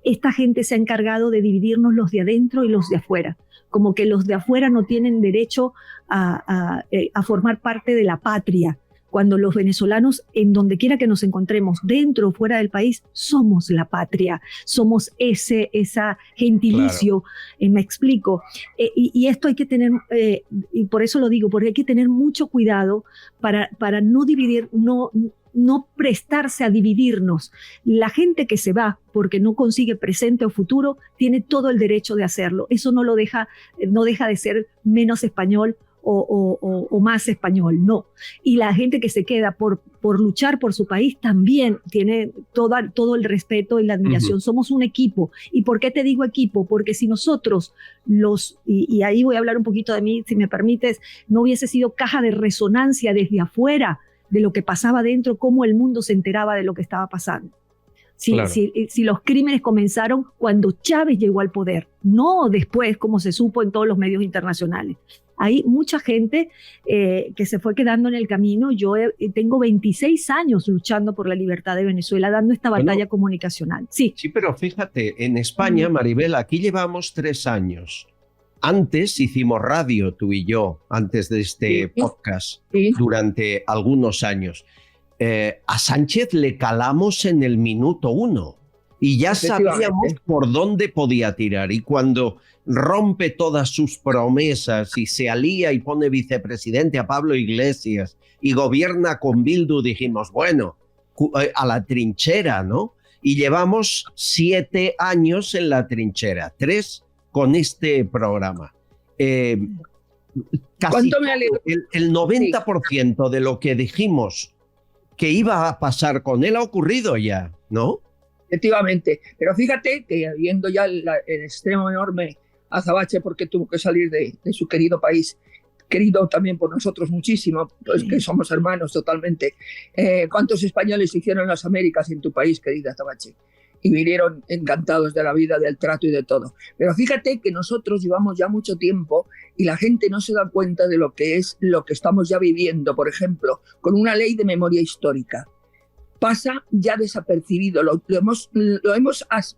esta gente se ha encargado de dividirnos los de adentro y los de afuera, como que los de afuera no tienen derecho a formar parte de la patria, cuando los venezolanos, en donde quiera que nos encontremos, dentro o fuera del país, somos la patria, somos esa gentilicio, me explico. Y esto hay que tener, y por eso lo digo, porque hay que tener mucho cuidado para no dividir, no prestarse a dividirnos. La gente que se va porque no consigue presente o futuro tiene todo el derecho de hacerlo. Eso no deja de ser menos español o más español, no. Y la gente que se queda por luchar por su país también tiene todo el respeto y la admiración. Somos un equipo. ¿Y por qué te digo equipo? Porque si nosotros y ahí voy a hablar un poquito de mí, si me permites, no hubiese sido caja de resonancia desde afuera de lo que pasaba dentro, cómo el mundo se enteraba de lo que estaba pasando. Si los crímenes comenzaron cuando Chávez llegó al poder, no después, como se supo en todos los medios internacionales. Hay mucha gente que se fue quedando en el camino. Yo tengo 26 años luchando por la libertad de Venezuela, dando esta batalla comunicacional. Sí, pero fíjate, en España, Maribel, aquí llevamos 3 años. Antes hicimos radio, tú y yo, antes de este podcast, durante algunos años. A Sánchez le calamos en el minuto 1 y ya sabíamos por dónde podía tirar. Y cuando rompe todas sus promesas y se alía y pone vicepresidente a Pablo Iglesias y gobierna con Bildu, dijimos, bueno, a la trinchera, ¿no? Y llevamos 7 años en la trinchera, 3 con este programa. Casi el 90% de lo que dijimos que iba a pasar con él ha ocurrido ya, ¿no? Efectivamente, pero fíjate que viendo ya el extremo enorme Azabache, porque tuvo que salir de su querido país, querido también por nosotros muchísimo, pues que somos hermanos totalmente. ¿Cuántos españoles hicieron las Américas en tu país, querida Azabache? Y vinieron encantados de la vida, del trato y de todo. Pero fíjate que nosotros llevamos ya mucho tiempo y la gente no se da cuenta de lo que es lo que estamos ya viviendo, por ejemplo, con una ley de memoria histórica. Pasa ya desapercibido, lo hemos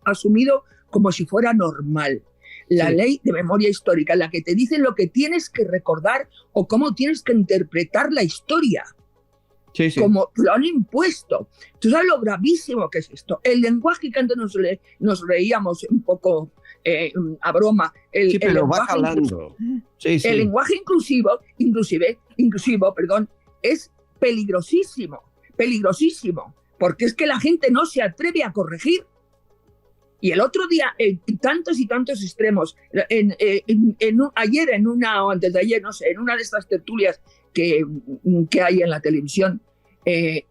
asumido como si fuera normal. La ley de memoria histórica, en la que te dicen lo que tienes que recordar o cómo tienes que interpretar la historia. Como lo han impuesto. ¿Tú sabes lo gravísimo que es esto? El lenguaje que antes nos reíamos un poco a broma. Pero va calando. El lenguaje inclusivo, es peligrosísimo, porque es que la gente no se atreve a corregir. Y el otro día, en tantos y tantos extremos, ayer o antes de ayer, no sé, en una de estas tertulias que hay en la televisión,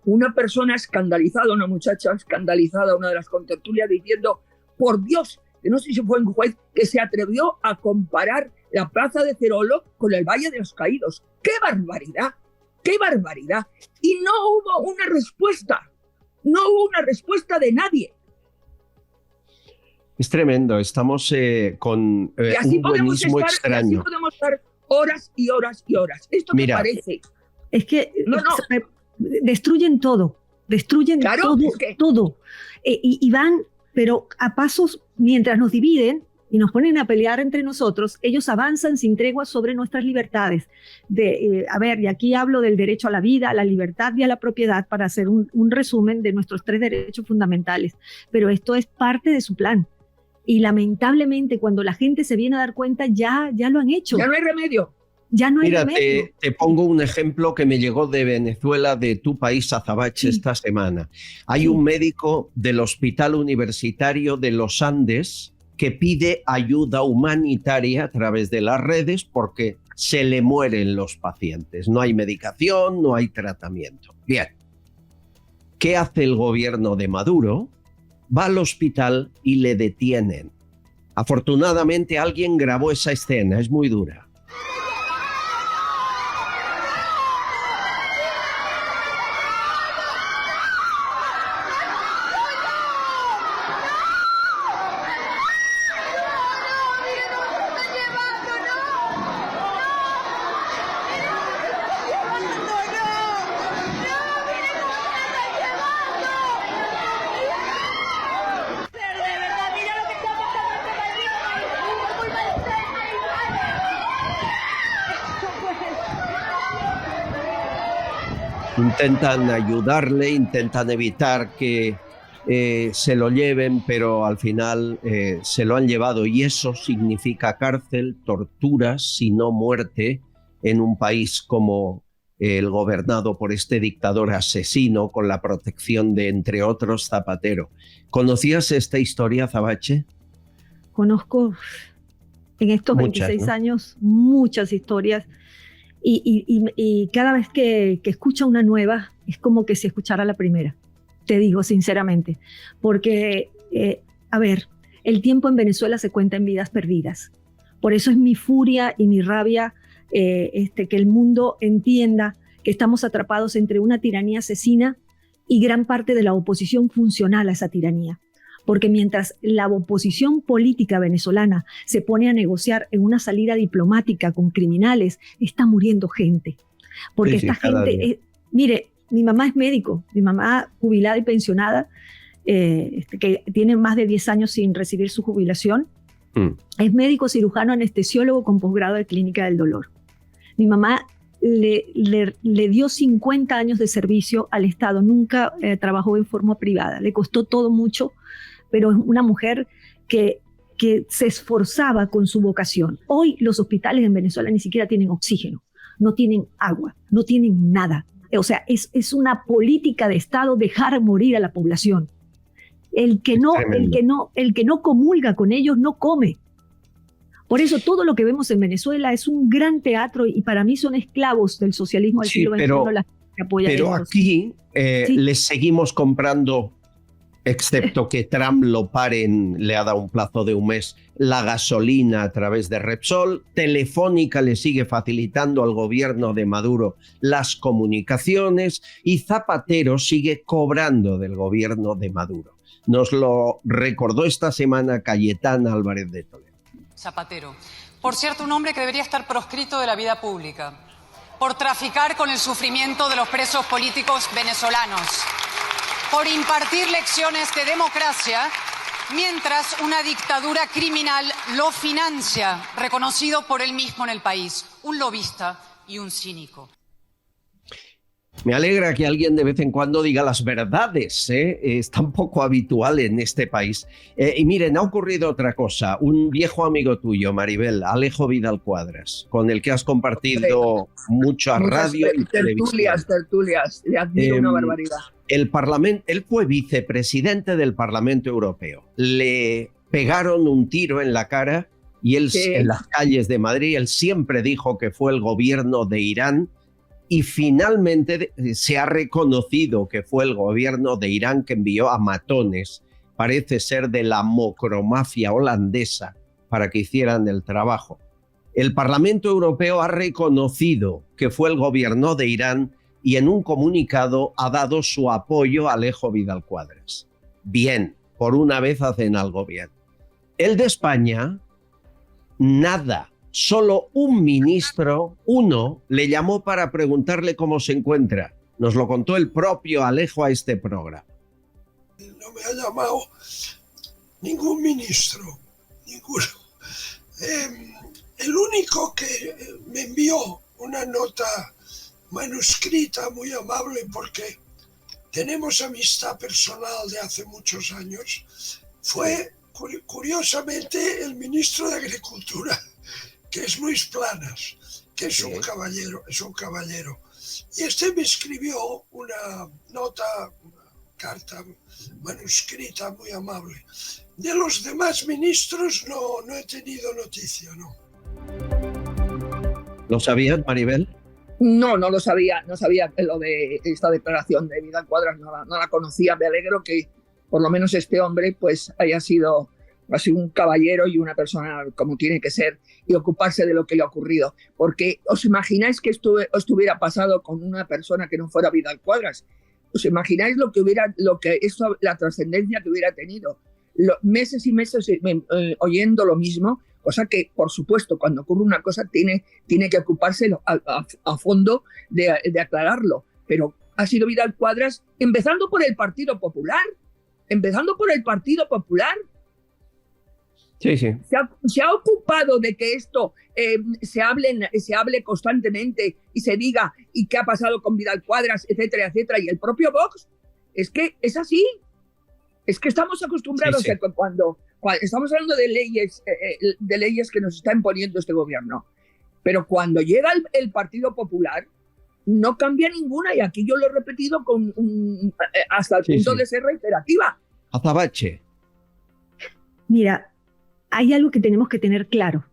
una persona escandalizada, una muchacha escandalizada, una de las contertulias, diciendo, por Dios, que no sé si fue un juez, que se atrevió a comparar la plaza de Cerolo con el Valle de los Caídos. ¡Qué barbaridad! ¡Qué barbaridad! Y no hubo una respuesta de nadie. Es tremendo, estamos con un buenismo extraño. Y así podemos estar horas y horas y horas. ¿Esto te parece? Es que destruyen todo, todo. Y van, pero a pasos, mientras nos dividen y nos ponen a pelear entre nosotros, ellos avanzan sin tregua sobre nuestras libertades. Y aquí hablo del derecho a la vida, a la libertad y a la propiedad para hacer un resumen de nuestros 3 derechos fundamentales. Pero esto es parte de su plan. Y lamentablemente cuando la gente se viene a dar cuenta ya lo han hecho. Ya no hay remedio. Mira, te pongo un ejemplo que me llegó de Venezuela, de tu país, Azabache, esta semana. Hay un médico del Hospital Universitario de los Andes que pide ayuda humanitaria a través de las redes porque se le mueren los pacientes. No hay medicación, no hay tratamiento. Bien. ¿Qué hace el gobierno de Maduro? Va al hospital y le detienen. Afortunadamente alguien grabó esa escena, es muy dura. Intentan ayudarle, intentan evitar que se lo lleven, pero al final se lo han llevado, y eso significa cárcel, torturas, si no muerte, en un país como el gobernado por este dictador asesino con la protección de, entre otros, Zapatero. ¿Conocías esta historia, Zabache? Conozco en estos Muchas, 26 ¿no? años muchas historias y cada vez que escucho una nueva es como que si escuchara la primera, te digo sinceramente, porque, a ver, el tiempo en Venezuela se cuenta en vidas perdidas. Por eso es mi furia y mi rabia que el mundo entienda que estamos atrapados entre una tiranía asesina y gran parte de la oposición funcional a esa tiranía. Porque mientras la oposición política venezolana se pone a negociar en una salida diplomática con criminales, está muriendo gente. Porque Sí, esta gente, mire, mi mamá es médico, mi mamá jubilada y pensionada, que tiene más de 10 años sin recibir su jubilación, es médico cirujano anestesiólogo con posgrado de clínica del dolor. Mi mamá le dio 50 años de servicio al Estado, nunca trabajó en forma privada, le costó todo mucho, pero es una mujer que se esforzaba con su vocación. Hoy los hospitales en Venezuela ni siquiera tienen oxígeno, no tienen agua, no tienen nada. O sea, es una política de Estado dejar morir a la población. El que no comulga con ellos no come. Por eso todo lo que vemos en Venezuela es un gran teatro y para mí son esclavos del socialismo del siglo XXI. Pero aquí les seguimos comprando, excepto que Trump lo paren, le ha dado un plazo de un mes, la gasolina a través de Repsol. Telefónica le sigue facilitando al gobierno de Maduro las comunicaciones y Zapatero sigue cobrando del gobierno de Maduro. Nos lo recordó esta semana Cayetana Álvarez de Toledo. Zapatero, por cierto, un hombre que debería estar proscrito de la vida pública por traficar con el sufrimiento de los presos políticos venezolanos, por impartir lecciones de democracia mientras una dictadura criminal lo financia, reconocido por él mismo en el país, un lobista y un cínico. Me alegra que alguien de vez en cuando diga las verdades, ¿eh? Es tan poco habitual en este país. Y miren, ha ocurrido otra cosa. Un viejo amigo tuyo, Maribel, Alejo Vidal Cuadras, con el que has compartido mucha radio y televisión. Tertulias, le admiro una barbaridad. Él fue vicepresidente del Parlamento Europeo. Le pegaron un tiro en la cara y él, en las calles de Madrid, él siempre dijo que fue el gobierno de Irán. Y finalmente se ha reconocido que fue el gobierno de Irán que envió a matones, parece ser de la mocromafia holandesa, para que hicieran el trabajo. El Parlamento Europeo ha reconocido que fue el gobierno de Irán y en un comunicado ha dado su apoyo a Alejo Vidal Cuadras. Bien, por una vez hacen algo bien. El de España, nada. Solo un ministro, uno, le llamó para preguntarle cómo se encuentra. Nos lo contó el propio Alejo a este programa. No me ha llamado ningún ministro, ninguno. El único que me envió una nota manuscrita muy amable, porque tenemos amistad personal de hace muchos años, fue curiosamente el ministro de Agricultura, que es Luis Planas, que es un caballero. Y este me escribió una nota, una carta manuscrita muy amable. De los demás ministros no he tenido noticia, ¿no? ¿Lo sabías, Maribel? No lo sabía, no sabía lo de esta declaración de Vidal Cuadras, no la conocía. Me alegro que por lo menos este hombre pues haya sido un caballero y una persona como tiene que ser y ocuparse de lo que le ha ocurrido. Porque ¿os imagináis que estuviera pasado con una persona que no fuera Vidal Cuadras? ¿Os imagináis la trascendencia que hubiera tenido? Meses y meses oyendo lo mismo, cosa que, por supuesto, cuando ocurre una cosa tiene que ocuparse a fondo de aclararlo. Pero ha sido Vidal Cuadras, empezando por el Partido Popular. Sí, sí. Se ha ocupado de que esto se hable constantemente y se diga y qué ha pasado con Vidal Quadras, etcétera, etcétera. Y el propio Vox, es que es así. Es que estamos acostumbrados a que cuando estamos hablando de leyes que nos está imponiendo este gobierno, pero cuando llega el Partido Popular, no cambia ninguna, y aquí yo lo he repetido hasta el punto de ser reiterativa. Azabache. Mira, hay algo que tenemos que tener claro,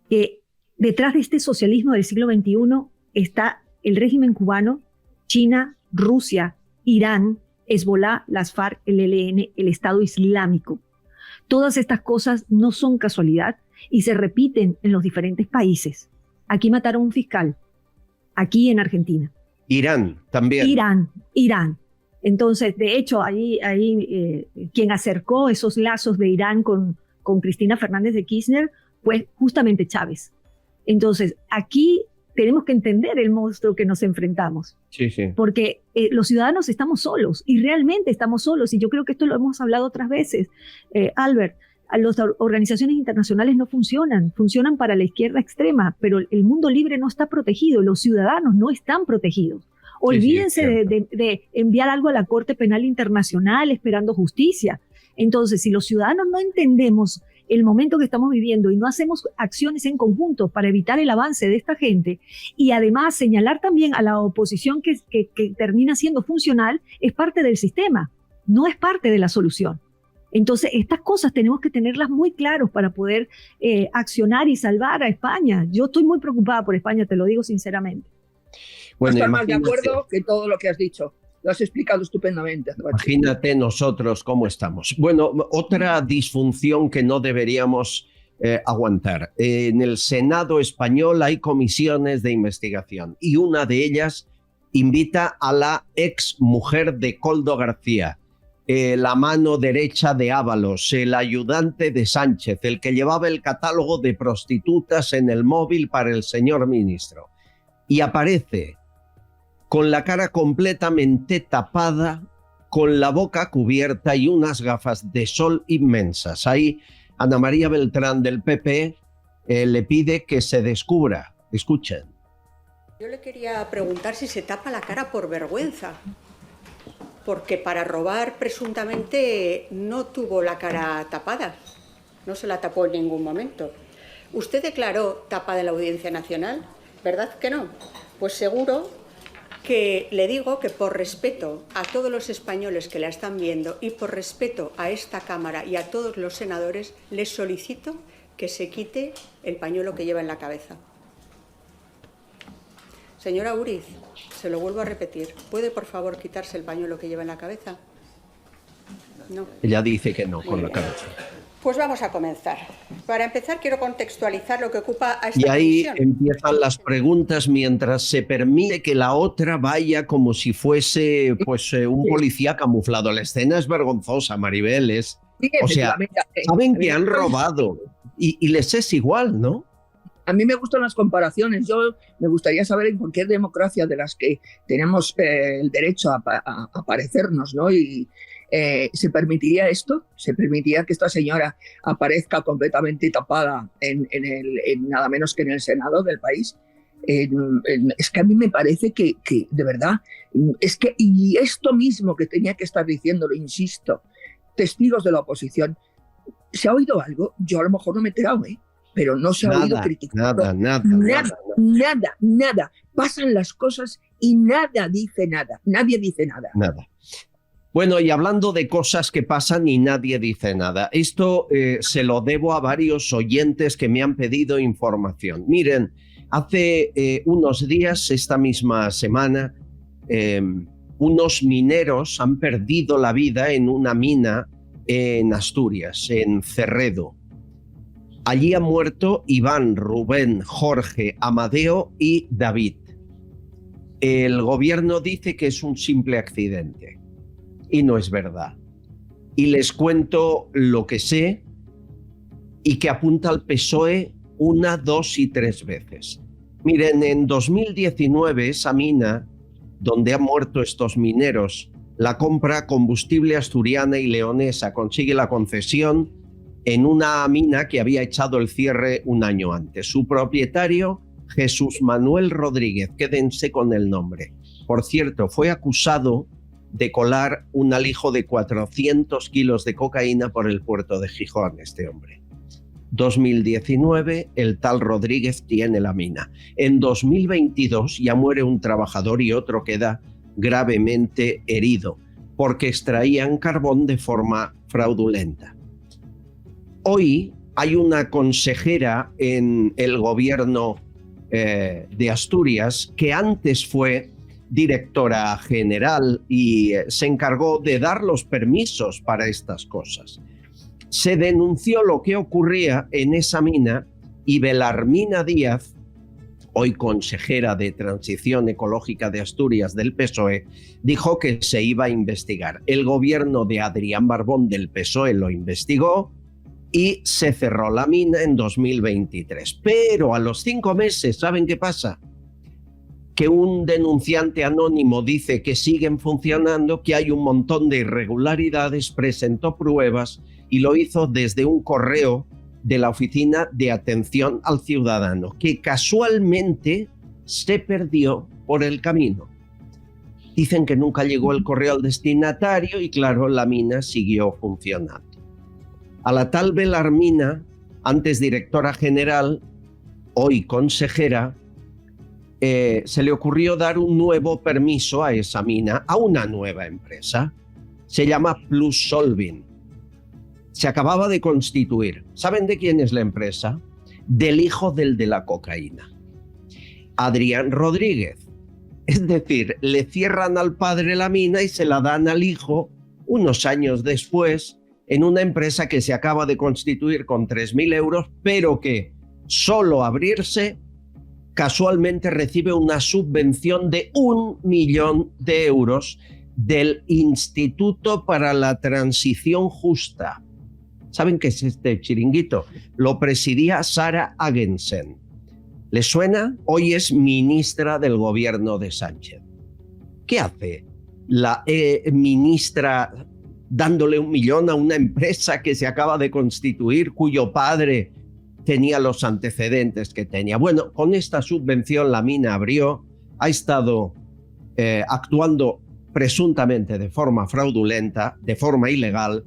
que detrás de este socialismo del siglo XXI está el régimen cubano, China, Rusia, Irán, Hezbolá, las FARC, el ELN, el Estado Islámico. Todas estas cosas no son casualidad y se repiten en los diferentes países. Aquí mataron a un fiscal, aquí en Argentina. Irán también. Irán. Entonces, de hecho, ahí quien acercó esos lazos de Irán con Cristina Fernández de Kirchner fue justamente Chávez. Entonces, aquí tenemos que entender el monstruo que nos enfrentamos. Sí, sí. Porque los ciudadanos estamos solos, y realmente estamos solos, y yo creo que esto lo hemos hablado otras veces. Albert, las organizaciones internacionales no funcionan para la izquierda extrema, pero el mundo libre no está protegido, los ciudadanos no están protegidos. Olvídense de enviar algo a la Corte Penal Internacional esperando justicia. Entonces, si los ciudadanos no entendemos el momento que estamos viviendo y no hacemos acciones en conjunto para evitar el avance de esta gente, y además señalar también a la oposición que termina siendo funcional, es parte del sistema, no es parte de la solución. Entonces, estas cosas tenemos que tenerlas muy claras para poder accionar y salvar a España. Yo estoy muy preocupada por España, te lo digo sinceramente. Bueno, estoy más de acuerdo que todo lo que has dicho. Lo has explicado estupendamente. Imagínate nosotros cómo estamos. Bueno, otra disfunción que no deberíamos aguantar. En el Senado español hay comisiones de investigación y una de ellas invita a la ex mujer de Koldo García, la mano derecha de Ábalos, el ayudante de Sánchez, el que llevaba el catálogo de prostitutas en el móvil para el señor ministro. Y aparece con la cara completamente tapada, con la boca cubierta y unas gafas de sol inmensas. Ahí Ana María Beltrán del PP le pide que se descubra. Escuchen. Yo le quería preguntar si se tapa la cara por vergüenza, porque para robar presuntamente no tuvo la cara tapada, no se la tapó en ningún momento. Usted declaró tapada en la Audiencia Nacional, ¿verdad que no? Pues seguro que le digo que por respeto a todos los españoles que la están viendo y por respeto a esta Cámara y a todos los senadores, les solicito que se quite el pañuelo que lleva en la cabeza. Señora Uriz, se lo vuelvo a repetir, ¿puede por favor quitarse el pañuelo que lleva en la cabeza? No. Ella dice que no, con la cabeza. Pues vamos a comenzar. Para empezar, quiero contextualizar lo que ocupa a esta Y ahí comisión. empiezan las preguntas mientras se permite que la otra vaya como si fuese un policía camuflado. La escena es vergonzosa, Maribel. O sea, saben que han robado y les es igual, ¿no? A mí me gustan las comparaciones. Yo me gustaría saber en cualquier democracia de las que tenemos el derecho a parecernos, ¿no? Y ¿se permitiría esto? ¿Se permitiría que esta señora aparezca completamente tapada en nada menos que en el Senado del país? Es que a mí me parece que de verdad, y esto mismo que tenía que estar diciéndolo, insisto, testigos de la oposición, ¿se ha oído algo? Yo a lo mejor no me he enterado, pero no se ha oído criticar. Nada. Pasan las cosas y nadie dice nada. Nada. Bueno, y hablando de cosas que pasan y nadie dice nada, esto se lo debo a varios oyentes que me han pedido información. Miren, hace unos días, esta misma semana, unos mineros han perdido la vida en una mina en Asturias, en Cerredo. Allí han muerto Iván, Rubén, Jorge, Amadeo y David. El gobierno dice que es un simple accidente. Y no es verdad. Y les cuento lo que sé y que apunta al PSOE 1, 2 y 3 veces. Miren, en 2019 esa mina donde han muerto estos mineros la compra Combustible Asturiana y Leonesa, consigue la concesión en una mina que había echado el cierre un año antes. Su propietario, Jesús Manuel Rodríguez, quédense con el nombre. Por cierto, fue acusado de colar un alijo de 400 kilos de cocaína por el puerto de Gijón, este hombre. 2019, el tal Rodríguez tiene la mina. En 2022 ya muere un trabajador y otro queda gravemente herido porque extraían carbón de forma fraudulenta. Hoy hay una consejera en el gobierno de Asturias que antes fue directora general y se encargó de dar los permisos para estas cosas. Se denunció lo que ocurría en esa mina y Belarmina Díaz, hoy consejera de Transición Ecológica de Asturias del PSOE, dijo que se iba a investigar. El gobierno de Adrián Barbón del PSOE lo investigó y se cerró la mina en 2023. Pero a los 5 meses, ¿saben qué pasa? Que un denunciante anónimo dice que siguen funcionando, que hay un montón de irregularidades, presentó pruebas y lo hizo desde un correo de la Oficina de Atención al Ciudadano, que casualmente se perdió por el camino. Dicen que nunca llegó el correo al destinatario y claro, la mina siguió funcionando. A la tal Belarmina, antes directora general, hoy consejera, se le ocurrió dar un nuevo permiso a esa mina, a una nueva empresa. Se llama Plus Solving. Se acababa de constituir. ¿Saben de quién es la empresa? Del hijo del de la cocaína, Adrián Rodríguez. Es decir, le cierran al padre la mina y se la dan al hijo unos años después en una empresa que se acaba de constituir con 3.000 euros, pero que solo abrirse casualmente recibe una subvención de 1 millón de euros del Instituto para la Transición Justa. ¿Saben qué es este chiringuito? Lo presidía Sara Agensen. ¿Les suena? Hoy es ministra del gobierno de Sánchez. ¿Qué hace la ministra dándole 1 millón a una empresa que se acaba de constituir, cuyo padre tenía los antecedentes que tenía? Bueno, con esta subvención la mina abrió, ha estado actuando presuntamente de forma fraudulenta, de forma ilegal.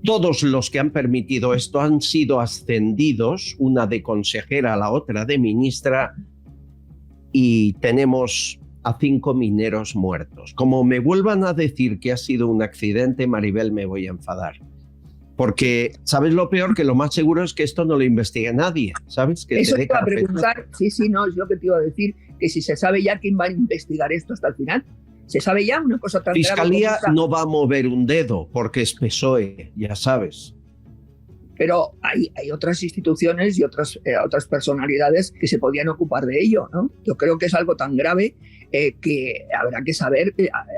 Todos los que han permitido esto han sido ascendidos, una de consejera a la otra de ministra, y tenemos a 5 mineros muertos. Como me vuelvan a decir que ha sido un accidente, Maribel, me voy a enfadar. Porque, ¿sabes lo peor? Que lo más seguro es que esto no lo investigue nadie, ¿sabes? Que eso te iba a preguntar, sí, no, es lo que te iba a decir, que si se sabe ya quién va a investigar esto hasta el final. ¿Se sabe ya una cosa tan Fiscalía grave como no va a mover un dedo porque es PSOE, ya sabes. Pero hay otras instituciones y otras personalidades que se podían ocupar de ello, ¿no? Yo creo que es algo tan grave que habrá que saber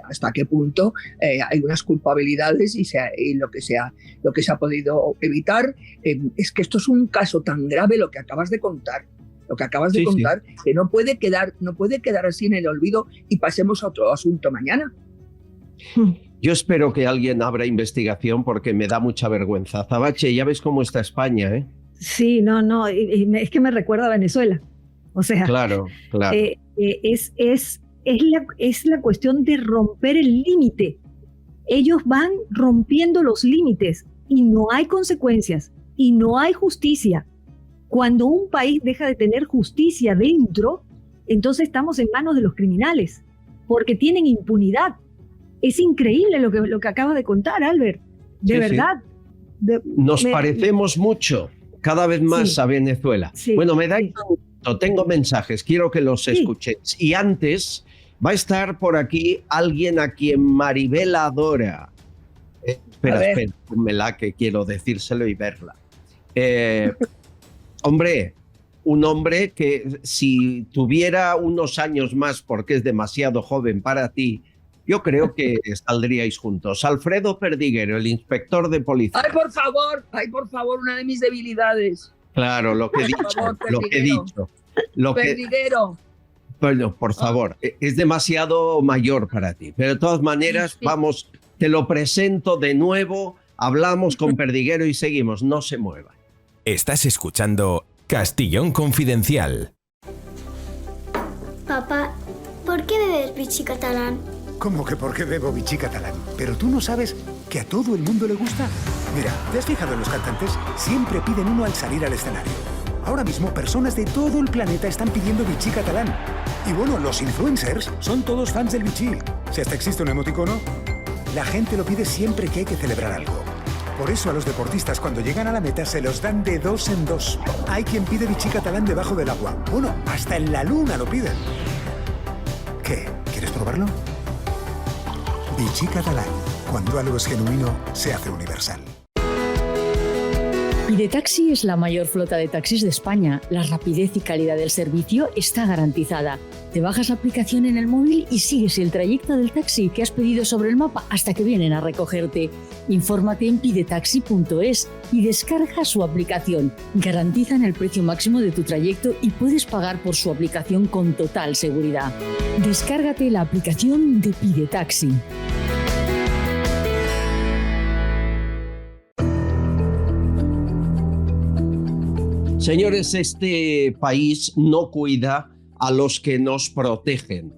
hasta qué punto hay unas culpabilidades y lo que se ha podido evitar. Es que esto es un caso tan grave lo que acabas de contar. Que no puede quedar así en el olvido y pasemos a otro asunto mañana. Yo espero que alguien abra investigación porque me da mucha vergüenza. Azabache, ya ves cómo está España, ¿eh? Sí, no, es que me recuerda a Venezuela. O sea, claro. Es la cuestión de romper el límite. Ellos van rompiendo los límites y no hay consecuencias y no hay justicia. Cuando un país deja de tener justicia dentro, entonces estamos en manos de los criminales, porque tienen impunidad. Es increíble lo que acabas de contar, Albert. De verdad. Nos parecemos mucho, cada vez más a Venezuela. Bueno, me da tengo mensajes, quiero que los escuchéis. Y antes va a estar por aquí alguien a quien Maribel adora. Espera, pónmela que quiero decírselo y verla. Hombre, un hombre que si tuviera unos años más porque es demasiado joven para ti, yo creo que saldríais juntos. Alfredo Perdiguero, el inspector de policía. ¡Ay, por favor, una de mis debilidades! Claro, lo que he dicho. Perdiguero. Bueno, por favor, es demasiado mayor para ti. Pero de todas maneras, vamos, te lo presento de nuevo Hablamos con Perdiguero y seguimos, no se mueva. Estás escuchando Castellón Confidencial. Papá, ¿por qué bebes Vichy catalán? ¿Cómo que por qué bebo Vichy catalán? ¿Pero tú no sabes que a todo el mundo le gusta? Mira, ¿te has fijado en los cantantes? Siempre piden uno al salir al escenario. Ahora mismo personas de todo el planeta están pidiendo Vichy catalán. Y bueno, los influencers son todos fans del Vichy. Si hasta existe un emoticono, la gente lo pide siempre que hay que celebrar algo. Por eso a los deportistas cuando llegan a la meta se los dan de 2 en 2. Hay quien pide Vichy catalán debajo del agua. Bueno, hasta en la luna lo piden. ¿Qué? ¿Quieres probarlo? Vichy catalán. Cuando algo es genuino, se hace universal. Pidetaxi es la mayor flota de taxis de España. La rapidez y calidad del servicio está garantizada. Te bajas la aplicación en el móvil y sigues el trayecto del taxi que has pedido sobre el mapa hasta que vienen a recogerte. Infórmate en pidetaxi.es y descarga su aplicación. Garantizan el precio máximo de tu trayecto y puedes pagar por su aplicación con total seguridad. Descárgate la aplicación de Pidetaxi. Señores, este país no cuida a los que nos protegen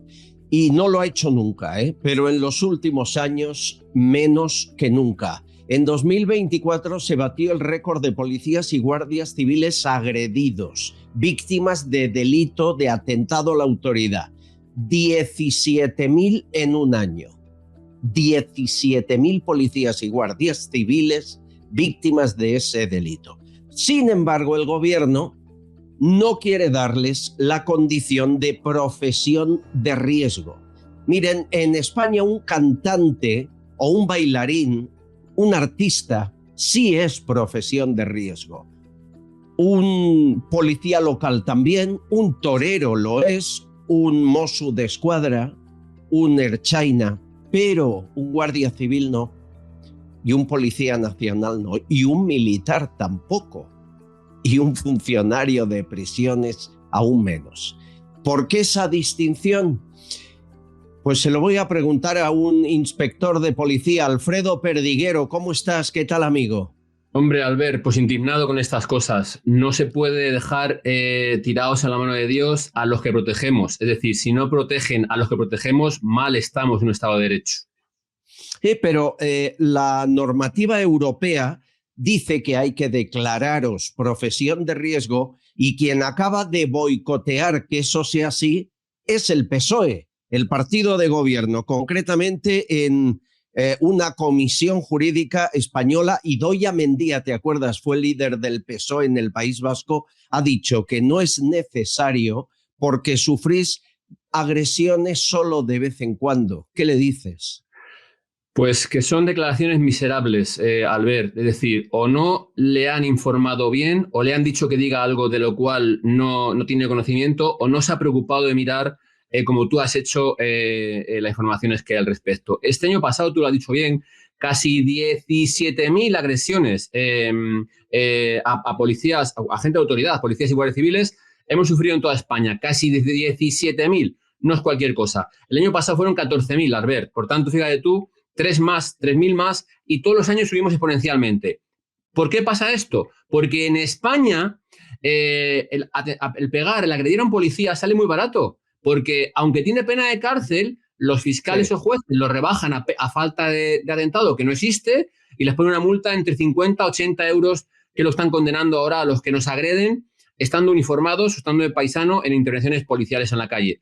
y no lo ha hecho nunca, pero en los últimos años menos que nunca. En 2024 se batió el récord de policías y guardias civiles agredidos, víctimas de delito de atentado a la autoridad. 17.000 en un año. 17.000 policías y guardias civiles víctimas de ese delito. Sin embargo, el gobierno no quiere darles la condición de profesión de riesgo. Miren, en España un cantante o un bailarín, un artista, sí es profesión de riesgo. Un policía local también, un torero lo es, un Mossos d'Esquadra, un Ertzaina, pero un guardia civil no. Y un policía nacional no, y un militar tampoco, y un funcionario de prisiones aún menos. ¿Por qué esa distinción? Pues se lo voy a preguntar a un inspector de policía, Alfredo Perdiguero. ¿Cómo estás? ¿Qué tal, amigo? Hombre, Albert, pues indignado con estas cosas. No se puede dejar tirados a la mano de Dios a los que protegemos. Es decir, si no protegen a los que protegemos, mal estamos en un Estado de Derecho. Pero la normativa europea dice que hay que declararos profesión de riesgo y quien acaba de boicotear que eso sea así es el PSOE, el partido de gobierno, concretamente en una comisión jurídica española. Idoia Mendia, ¿te acuerdas? Fue el líder del PSOE en el País Vasco, ha dicho que no es necesario porque sufrís agresiones solo de vez en cuando. ¿Qué le dices? Pues que son declaraciones miserables, Albert. Es decir, o no le han informado bien o le han dicho que diga algo de lo cual no tiene conocimiento o no se ha preocupado de mirar, como tú has hecho, las informaciones que hay al respecto. Este año pasado, tú lo has dicho bien, casi 17.000 agresiones a policías, a agentes de autoridad, policías y guardias civiles hemos sufrido en toda España. Casi 17.000. No es cualquier cosa. El año pasado fueron 14.000, Albert. Por tanto, fíjate tú, 3.000 más, y todos los años subimos exponencialmente. ¿Por qué pasa esto? Porque en España el agredir a un policía sale muy barato, porque aunque tiene pena de cárcel, los fiscales o jueces lo rebajan a falta de atentado que no existe y les ponen una multa entre 50 a 80 euros que lo están condenando ahora a los que nos agreden estando uniformados o estando de paisano en intervenciones policiales en la calle.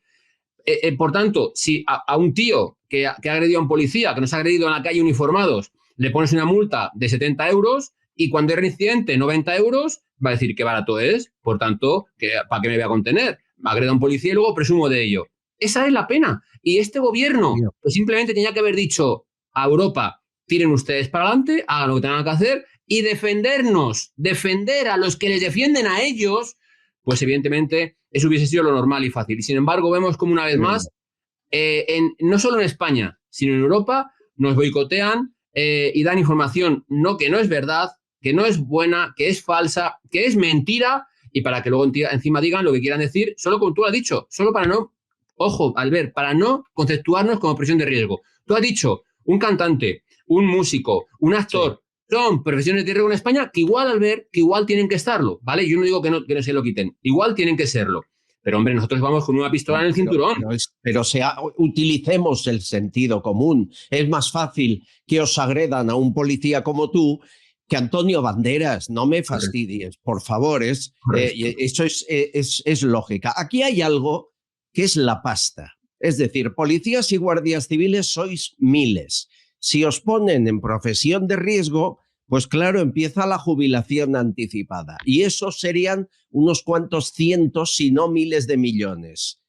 Por tanto, si a un tío que ha agredido a un policía, que nos ha agredido en la calle uniformados, le pones una multa de 70 euros y cuando hay reincidente 90 euros, va a decir que barato es. Por tanto, ¿para qué me voy a contener? Me agreda a un policía y luego presumo de ello. Esa es la pena. Y este gobierno pues simplemente tenía que haber dicho a Europa, tiren ustedes para adelante, hagan lo que tengan que hacer y defendernos, defender a los que les defienden a ellos, pues evidentemente eso hubiese sido lo normal y fácil. Y sin embargo vemos como una vez más, no solo en España, sino en Europa, nos boicotean y dan información que no es verdad, que no es buena, que es falsa, que es mentira, y para que luego encima digan lo que quieran decir, solo como tú has dicho, solo para no, ojo, Albert, para no conceptuarnos como presión de riesgo. Tú has dicho, un cantante, un músico, un actor, son profesiones de riesgo en España que igual, al ver, que igual tienen que estarlo, ¿vale? Yo no digo que no se lo quiten, igual tienen que serlo. Pero, hombre, nosotros vamos con una pistola en el cinturón. Pero utilicemos el sentido común. Es más fácil que os agredan a un policía como tú que Antonio Banderas. No me fastidies, por favor. Eso es lógica. Aquí hay algo que es la pasta. Es decir, policías y guardias civiles sois miles. Si os ponen en profesión de riesgo, pues claro, empieza la jubilación anticipada. Y eso serían unos cuantos cientos, si no miles de millones.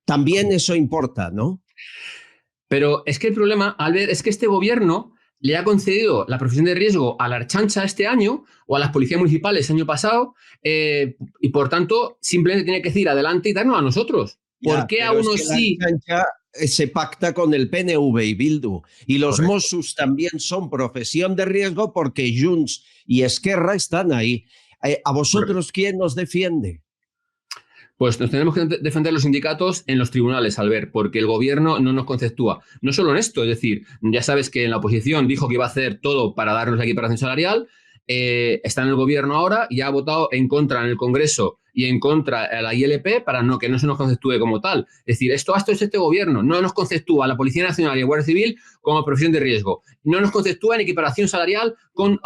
También eso importa, ¿no? Pero es que el problema, Albert, es que este gobierno le ha concedido la profesión de riesgo a la Ertzaintza este año o a las policías municipales el año pasado y, por tanto, simplemente tiene que decir adelante y darnos a nosotros. ¿Por qué a unos sí? Se pacta con el PNV y Bildu. Y los Mossos también son profesión de riesgo porque Junts y Esquerra están ahí. ¿A vosotros quién nos defiende? Pues nos tenemos que defender los sindicatos en los tribunales, Albert, porque el gobierno no nos conceptúa. No solo en esto, es decir, ya sabes que en la oposición dijo que iba a hacer todo para darnos la equiparación salarial, está en el gobierno ahora y ha votado en contra en el Congreso y en contra a la ILP para que no se nos conceptúe como tal. Es decir, esto es este gobierno, no nos conceptúa la Policía Nacional y la Guardia Civil como profesión de riesgo, no nos conceptúa en equiparación salarial con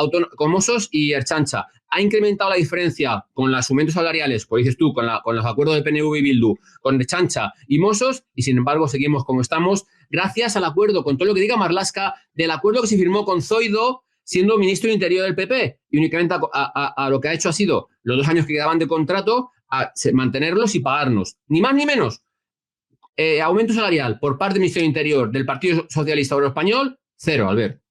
Mossos y Ertzaintza. Ha incrementado la diferencia con los aumentos salariales, pues dices tú, con los acuerdos de PNV y Bildu, con Ertzaintza y Mossos, y sin embargo seguimos como estamos, gracias al acuerdo, con todo lo que diga Marlaska, del acuerdo que se firmó con Zoido, siendo ministro del Interior del PP, y únicamente a lo que ha hecho ha sido los 2 años que quedaban de contrato, a mantenerlos y pagarnos. Ni más ni menos. Aumento salarial por parte del Ministerio del Interior del Partido Socialista Obrero Español, 0, Albert.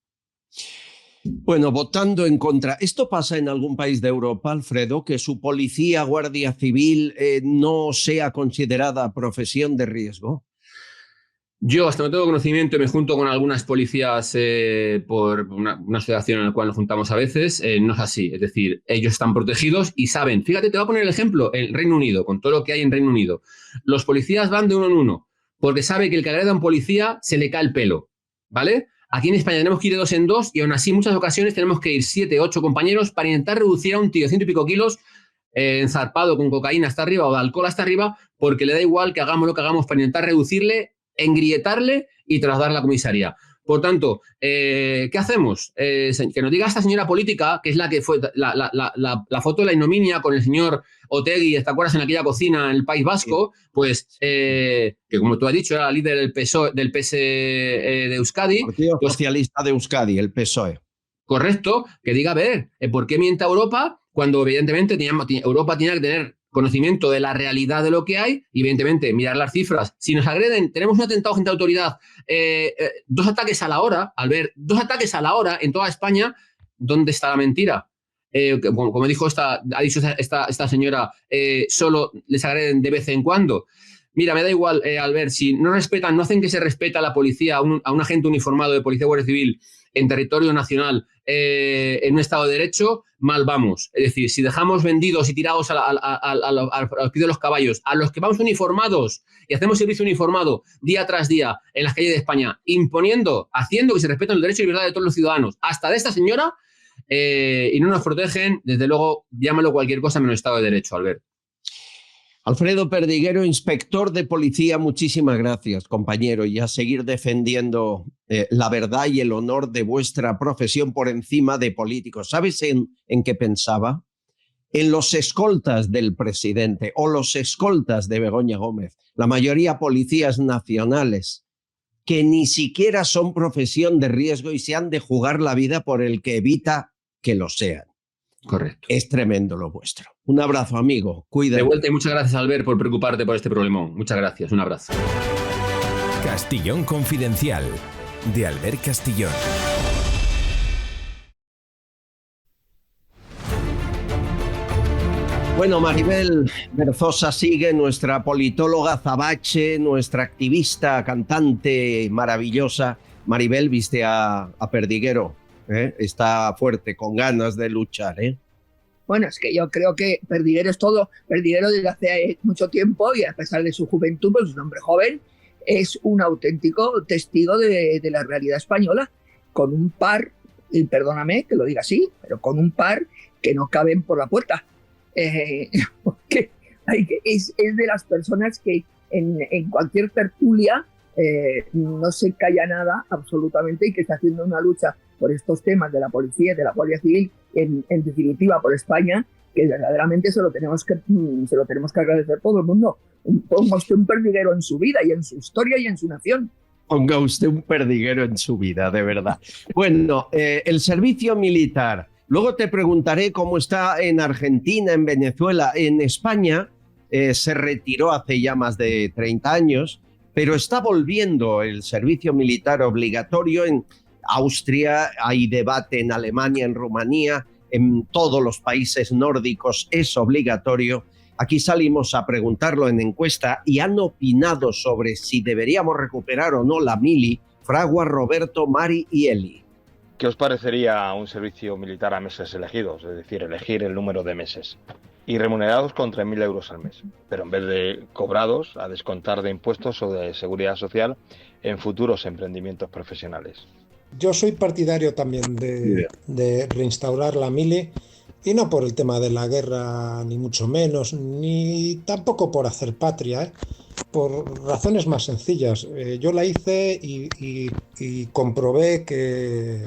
Bueno, votando en contra. ¿Esto pasa en algún país de Europa, Alfredo, que su policía, guardia civil no sea considerada profesión de riesgo? Yo hasta no tengo conocimiento y me junto con algunas policías por una asociación en la cual nos juntamos a veces, no es así. Es decir, ellos están protegidos y saben. Fíjate, te voy a poner el ejemplo, el Reino Unido, con todo lo que hay en Reino Unido. Los policías van de uno en uno porque sabe que el que agreda a un policía se le cae el pelo, ¿vale? Aquí en España tenemos que ir de 2 en 2 y aún así en muchas ocasiones tenemos que ir 7, 8 compañeros para intentar reducir a un tío de 100 y pico kilos enzarpado con cocaína hasta arriba o de alcohol hasta arriba porque le da igual que hagamos lo que hagamos para intentar reducirle, engrietarle y trasladarle a la comisaría. Por tanto, ¿qué hacemos? Que nos diga esta señora política, que es la que fue la foto de la ignominia con el señor Otegi, ¿te acuerdas? En aquella cocina en el País Vasco, pues que como tú has dicho, era la líder del PSOE, del PSE de Euskadi. Partido Socialista de Euskadi, el PSOE. Correcto, que diga, a ver, ¿por qué miente a Europa cuando evidentemente Europa tiene que tener conocimiento de la realidad de lo que hay y, evidentemente, mirar las cifras? Si nos agreden, tenemos un atentado contra autoridad, 2 ataques a la hora, al ver 2 ataques a la hora en toda España, ¿dónde está la mentira? Como dijo ha dicho esta señora, solo les agreden de vez en cuando. Mira, me da igual, Albert, si no respetan, no hacen que se respeta a la policía, a un agente uniformado de Policía Guardia Civil en territorio nacional, en un Estado de Derecho, mal vamos. Es decir, si dejamos vendidos y tirados a los pies de los caballos a los que vamos uniformados y hacemos servicio uniformado día tras día en las calles de España, haciendo que se respeten los derechos y libertades de todos los ciudadanos, hasta de esta señora, y no nos protegen, desde luego, llámalo cualquier cosa menos Estado de Derecho, Albert. Alfredo Perdiguero, inspector de policía, muchísimas gracias, compañero, y a seguir defendiendo la verdad y el honor de vuestra profesión por encima de políticos. ¿Sabes en qué pensaba? En los escoltas del presidente o los escoltas de Begoña Gómez, la mayoría policías nacionales, que ni siquiera son profesión de riesgo y se han de jugar la vida por el que evita que lo sean. Correcto. Es tremendo lo vuestro. Un abrazo, amigo. Cuídate. De vuelta y muchas gracias, Albert, por preocuparte por este problemón. Muchas gracias. Un abrazo. Castillón Confidencial, de Albert Castillón. Bueno, Maribel Berzosa sigue, nuestra politóloga Zabache, nuestra activista, cantante maravillosa. Maribel, viste a Perdiguero. Está fuerte, con ganas de luchar. Bueno, es que yo creo que Perdiguero es todo. Perdiguero desde hace mucho tiempo y a pesar de su juventud, pues es un hombre joven, es un auténtico testigo de la realidad española, con un par y perdóname que lo diga así, pero con un par que no caben por la puerta. Porque es de las personas que en cualquier tertulia no se calla nada absolutamente y que está haciendo una lucha por estos temas de la policía, de la Guardia Civil, en definitiva por España, que verdaderamente se lo tenemos que agradecer todo el mundo. Ponga usted un perdiguero en su vida y en su historia y en su nación. Ponga usted un perdiguero en su vida, de verdad. Bueno, el servicio militar. Luego te preguntaré cómo está en Argentina, en Venezuela, en España. Se retiró hace ya más de 30 años, pero está volviendo el servicio militar obligatorio en Austria, hay debate en Alemania, en Rumanía, en todos los países nórdicos es obligatorio. Aquí salimos a preguntarlo en encuesta y han opinado sobre si deberíamos recuperar o no la mili, Fragua, Roberto, Mari y Eli. ¿Qué os parecería un servicio militar a meses elegidos? Es decir, elegir el número de meses. Y remunerados con 3.000 euros al mes, pero en vez de cobrados, a descontar de impuestos o de seguridad social en futuros emprendimientos profesionales. Yo soy partidario también de reinstaurar la mili, y no por el tema de la guerra, ni mucho menos, ni tampoco por hacer patria, por razones más sencillas. Yo la hice y comprobé que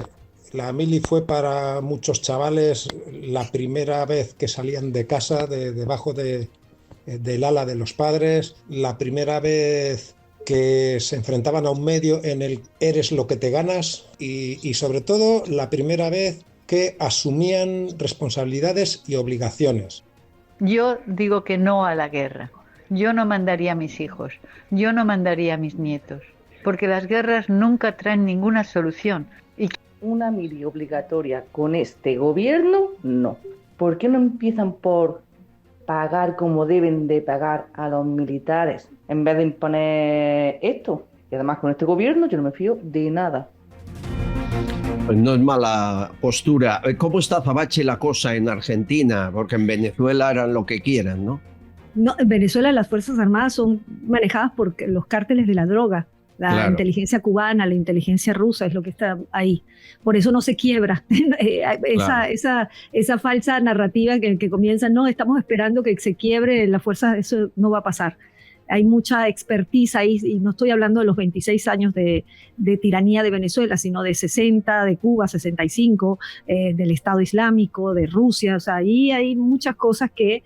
la mili fue para muchos chavales la primera vez que salían de casa, debajo del ala de los padres, la primera vez que se enfrentaban a un medio en el eres lo que te ganas y sobre todo la primera vez que asumían responsabilidades y obligaciones. Yo digo que no a la guerra. Yo no mandaría a mis hijos, yo no mandaría a mis nietos, porque las guerras nunca traen ninguna solución. Una mili obligatoria con este gobierno, no. ¿Por qué no empiezan por pagar como deben de pagar a los militares en vez de imponer esto? Y además con este gobierno yo no me fío de nada. Pues no es mala postura. ¿Cómo está, Zabache, la cosa en Argentina? Porque en Venezuela harán lo que quieran, ¿no? No, en Venezuela las Fuerzas Armadas son manejadas por los cárteles de la droga. La inteligencia cubana, la inteligencia rusa es lo que está ahí. Por eso no se quiebra. Esa falsa narrativa que comienza, no, estamos esperando que se quiebre la fuerza, eso no va a pasar. Hay mucha expertise ahí, y no estoy hablando de los 26 años de tiranía de Venezuela, sino de 60, de Cuba, 65, del Estado Islámico, de Rusia. O sea, ahí hay muchas cosas que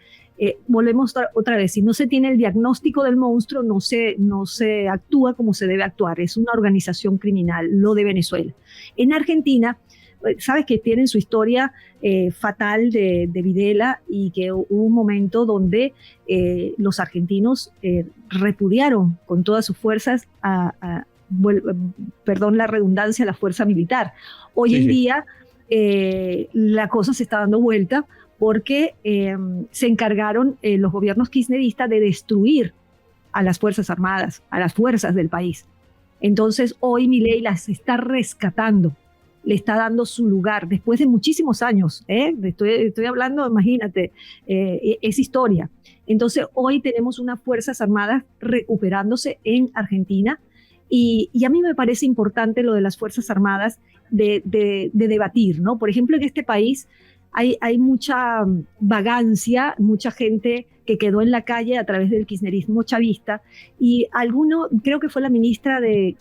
volvemos otra vez, si no se tiene el diagnóstico del monstruo, no se actúa como se debe actuar. Es una organización criminal, lo de Venezuela. En Argentina, sabes que tienen su historia fatal de Videla, y que hubo un momento donde los argentinos repudiaron con todas sus fuerzas perdón la redundancia, la fuerza militar. Hoy en día la cosa se está dando vuelta, porque se encargaron los gobiernos kirchneristas de destruir a las Fuerzas Armadas, a las fuerzas del país. Entonces hoy Milei las está rescatando, le está dando su lugar, después de muchísimos años. Estoy hablando, imagínate, es historia. Entonces hoy tenemos unas Fuerzas Armadas recuperándose en Argentina, y a mí me parece importante lo de las Fuerzas Armadas de debatir, ¿no? Por ejemplo, en este país hay mucha vagancia, mucha gente que quedó en la calle a través del kirchnerismo chavista, y creo que fue la ministra de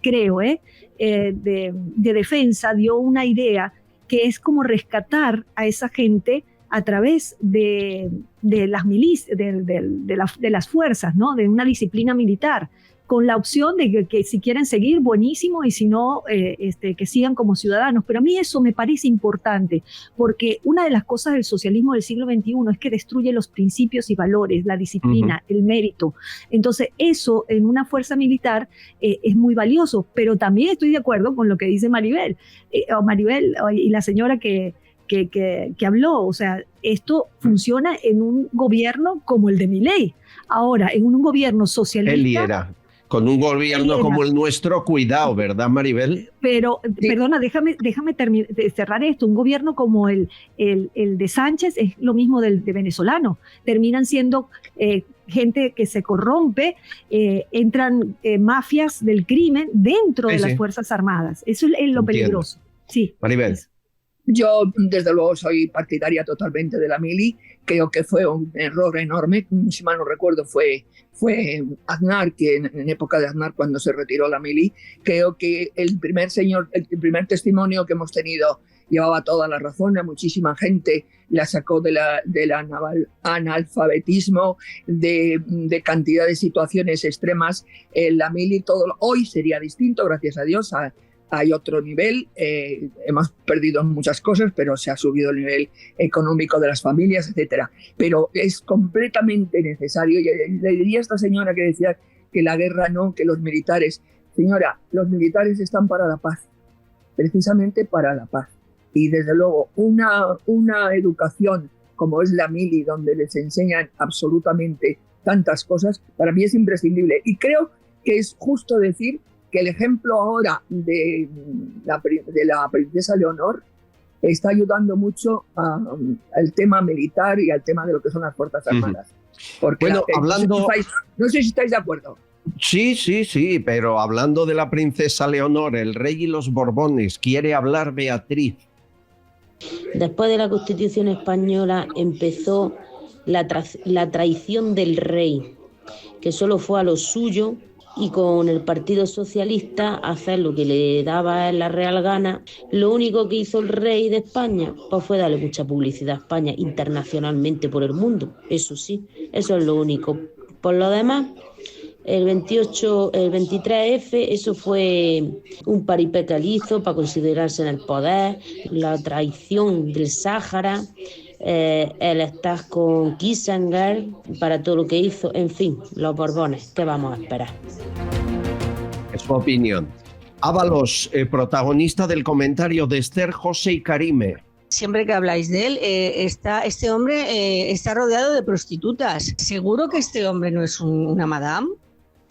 Defensa, dio una idea que es como rescatar a esa gente a través de las milicias, de las fuerzas, ¿no? De una disciplina militar, con la opción de que si quieren seguir, buenísimo, y si no, que sigan como ciudadanos. Pero a mí eso me parece importante, porque una de las cosas del socialismo del siglo XXI es que destruye los principios y valores, la disciplina, el mérito. Entonces eso en una fuerza militar es muy valioso, pero también estoy de acuerdo con lo que dice Maribel y la señora que habló. O sea, esto funciona en un gobierno como el de Milei. Ahora, en un gobierno socialista... Con un gobierno como el nuestro, cuidado, ¿verdad, Maribel? Pero, perdona, déjame cerrar esto. Un gobierno como el de Sánchez es lo mismo de venezolano. Terminan siendo gente que se corrompe, entran mafias del crimen dentro de las Fuerzas Armadas. Eso es lo peligroso. Sí. Maribel. Yo, desde luego, soy partidaria totalmente de la mili. Creo que fue un error enorme. Si mal no recuerdo, fue Aznar, que en época de Aznar, cuando se retiró la mili, creo que el primer testimonio que hemos tenido llevaba toda la razón. A muchísima gente la sacó del analfabetismo, de cantidad de situaciones extremas. La mili, todo hoy sería distinto, gracias a Dios. Hay otro nivel, hemos perdido muchas cosas, pero se ha subido el nivel económico de las familias, etcétera. Pero es completamente necesario. Y le diría a esta señora que decía que la guerra no, que los militares. Señora, los militares están para la paz, precisamente para la paz. Y desde luego una educación como es la mili, donde les enseñan absolutamente tantas cosas, para mí es imprescindible. Y creo que es justo decir que el ejemplo ahora de la princesa Leonor está ayudando mucho al tema militar y al tema de lo que son las Fuerzas Armadas. Porque bueno, hablando... no sé si estáis de acuerdo. Sí, pero hablando de la princesa Leonor, el rey y los Borbones, quiere hablar Beatriz. Después de la Constitución española empezó la traición del rey, que solo fue a lo suyo, y con el Partido Socialista hacer lo que le daba la real gana. Lo único que hizo el rey de España pues fue darle mucha publicidad a España internacionalmente por el mundo. Eso sí, eso es lo único. Por lo demás, el 23F, eso fue un paripé que él hizo para considerarse en el poder, la traición del Sáhara, el estar con Kissinger para todo lo que hizo, en fin, los Borbones, ¿qué vamos a esperar? Es su opinión. Ábalos, protagonista del comentario de Esther, José y Karime. Siempre que habláis de él, este hombre está rodeado de prostitutas. ¿Seguro que este hombre no es una madame?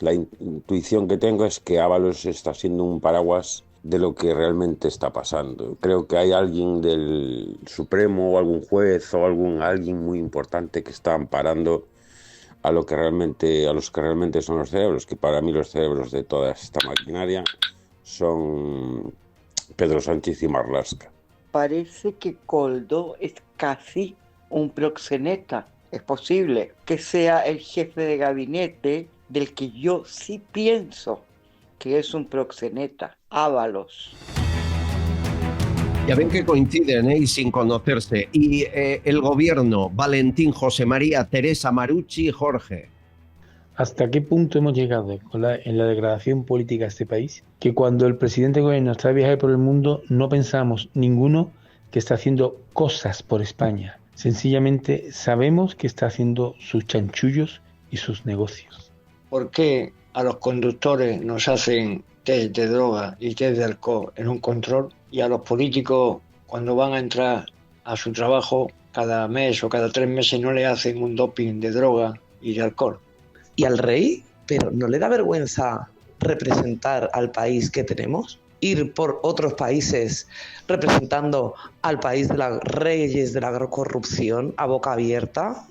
La intuición que tengo es que Ábalos está siendo un paraguas de lo que realmente está pasando. Creo que hay alguien del Supremo o algún juez o alguien muy importante que está amparando a los que realmente son los cerebros, que para mí los cerebros de toda esta maquinaria son Pedro Sánchez y Marlaska. Parece que Koldo es casi un proxeneta. Es posible que sea el jefe de gabinete del que yo sí pienso que es un proxeneta, Ábalos. Ya ven que coinciden y sin conocerse. Y el gobierno, Valentín, José María, Teresa, Marucci y Jorge. ¿Hasta qué punto hemos llegado en la degradación política de este país? Que cuando el presidente de gobierno está de viaje por el mundo, no pensamos ninguno que está haciendo cosas por España. Sencillamente sabemos que está haciendo sus chanchullos y sus negocios. ¿Por qué a los conductores nos hacen test de droga y test de alcohol en un control y a los políticos cuando van a entrar a su trabajo cada mes o cada 3 meses no le hacen un doping de droga y de alcohol? ¿Y al rey? ¿Pero no le da vergüenza representar al país que tenemos? Ir por otros países representando al país de los reyes de la corrupción a boca abierta.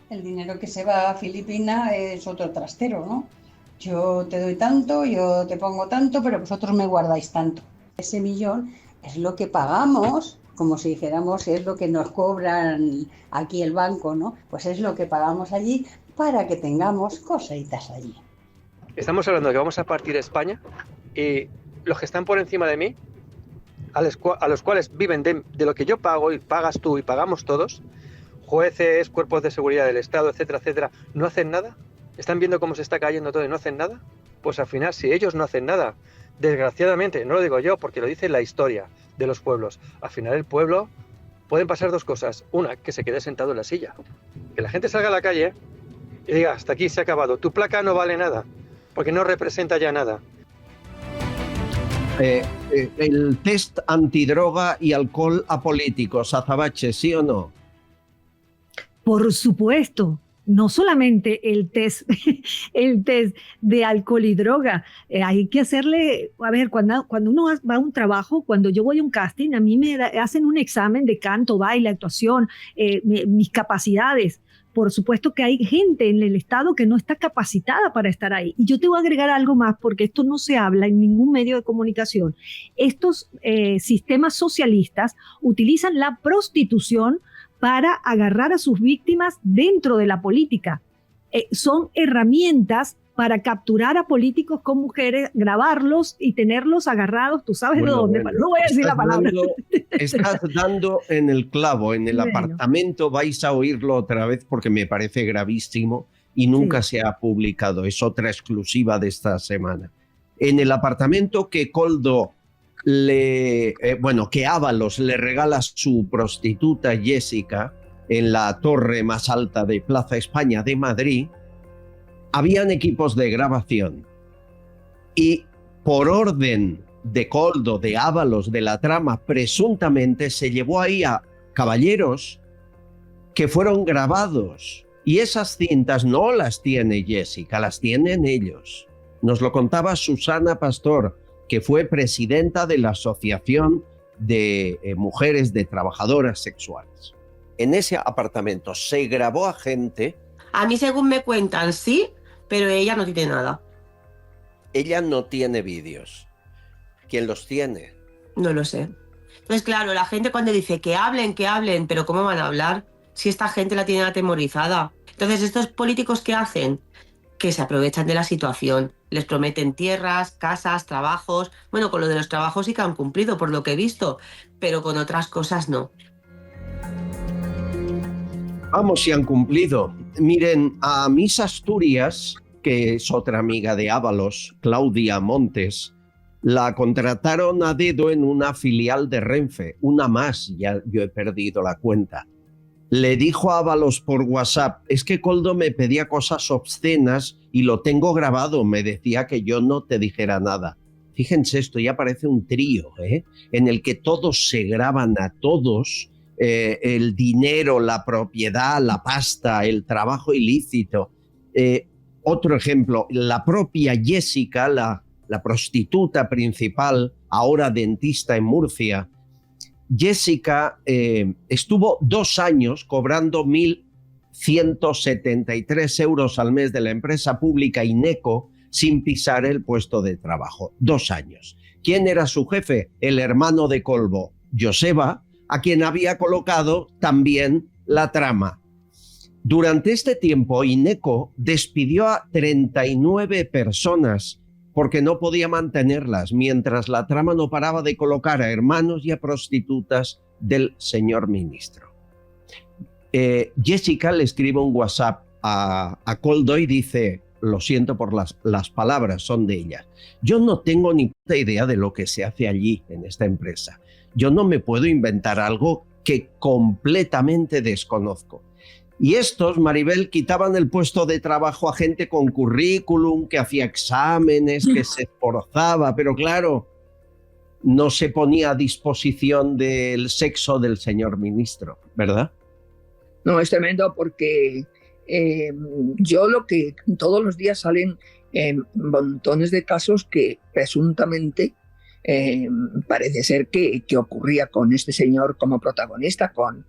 El dinero que se va a Filipinas es otro trastero, ¿no? Yo te doy tanto, yo te pongo tanto, pero vosotros me guardáis tanto. Ese millón es lo que pagamos, como si dijéramos, es lo que nos cobran aquí el banco, ¿no? Pues es lo que pagamos allí para que tengamos cositas allí. Estamos hablando de que vamos a partir España y los que están por encima de mí, a los cuales viven de lo que yo pago y pagas tú y pagamos todos, jueces, cuerpos de seguridad del Estado, etcétera, etcétera, no hacen nada. ¿Están viendo cómo se está cayendo todo y no hacen nada? Pues al final, si ellos no hacen nada, desgraciadamente, no lo digo yo porque lo dice la historia de los pueblos, al final el pueblo pueden pasar 2 cosas. Una, que se quede sentado en la silla. Que la gente salga a la calle y diga, hasta aquí se ha acabado. Tu placa no vale nada, porque no representa ya nada. El test antidroga y alcohol a políticos, Azabache, ¿sí o no? Por supuesto. no solamente el test de alcohol y droga, hay que hacerle, a ver, cuando uno va a un trabajo, cuando yo voy a un casting, a mí me hacen un examen de canto, baile, actuación, mis capacidades. Por supuesto que hay gente en el Estado que no está capacitada para estar ahí. Y yo te voy a agregar algo más, porque esto no se habla en ningún medio de comunicación. Estos sistemas socialistas utilizan la prostitución para agarrar a sus víctimas dentro de la política. Son herramientas para capturar a políticos con mujeres, grabarlos y tenerlos agarrados, tú sabes de dónde, no voy a decir la palabra. Estás dando en el clavo, en el apartamento, vais a oírlo otra vez porque me parece gravísimo y nunca se ha publicado, es otra exclusiva de esta semana. En el apartamento que Koldo que Ábalos le regala a su prostituta Jessica en la torre más alta de Plaza España de Madrid, habían equipos de grabación y por orden de Koldo, de Ábalos, de la trama, presuntamente se llevó ahí a caballeros que fueron grabados y esas cintas no las tiene Jessica, las tienen ellos. Nos lo contaba Susana Pastor, que fue presidenta de la Asociación de Mujeres de Trabajadoras Sexuales. En ese apartamento se grabó a gente. A mí, según me cuentan, sí, pero ella no tiene nada. Ella no tiene vídeos. ¿Quién los tiene? No lo sé. Entonces, claro, la gente cuando dice que hablen, pero ¿cómo van a hablar si esta gente la tiene atemorizada? Entonces, estos políticos, ¿qué hacen? Que se aprovechan de la situación. Les prometen tierras, casas, trabajos. Bueno, con lo de los trabajos sí que han cumplido, por lo que he visto, pero con otras cosas no. Vamos, si han cumplido. Miren, a Miss Asturias, que es otra amiga de Ábalos, Claudia Montes, la contrataron a dedo en una filial de Renfe, una más, ya yo he perdido la cuenta. Le dijo a Ábalos por WhatsApp, es que Koldo me pedía cosas obscenas y lo tengo grabado, me decía que yo no te dijera nada. Fíjense, esto ya parece un trío, en el que todos se graban a todos, el dinero, la propiedad, la pasta, el trabajo ilícito. Otro ejemplo, la propia Jessica, la prostituta principal, ahora dentista en Murcia. Jessica estuvo 2 años cobrando 1.173 euros al mes de la empresa pública Ineco sin pisar el puesto de trabajo. 2 años. ¿Quién era su jefe? El hermano de Koldo, Joseba, a quien había colocado también la trama. Durante este tiempo, Ineco despidió a 39 personas porque no podía mantenerlas, mientras la trama no paraba de colocar a hermanos y a prostitutas del señor ministro. Jessica le escribe un WhatsApp a Koldo y dice, lo siento por las palabras, son de ella. Yo no tengo ni puta idea de lo que se hace allí en esta empresa. Yo no me puedo inventar algo que completamente desconozco. Y estos, Maribel, quitaban el puesto de trabajo a gente con currículum, que hacía exámenes, que se esforzaba, pero claro, no se ponía a disposición del sexo del señor ministro, ¿verdad? No, es tremendo porque yo lo que todos los días salen montones de casos que presuntamente parece ser que ocurría con este señor como protagonista, con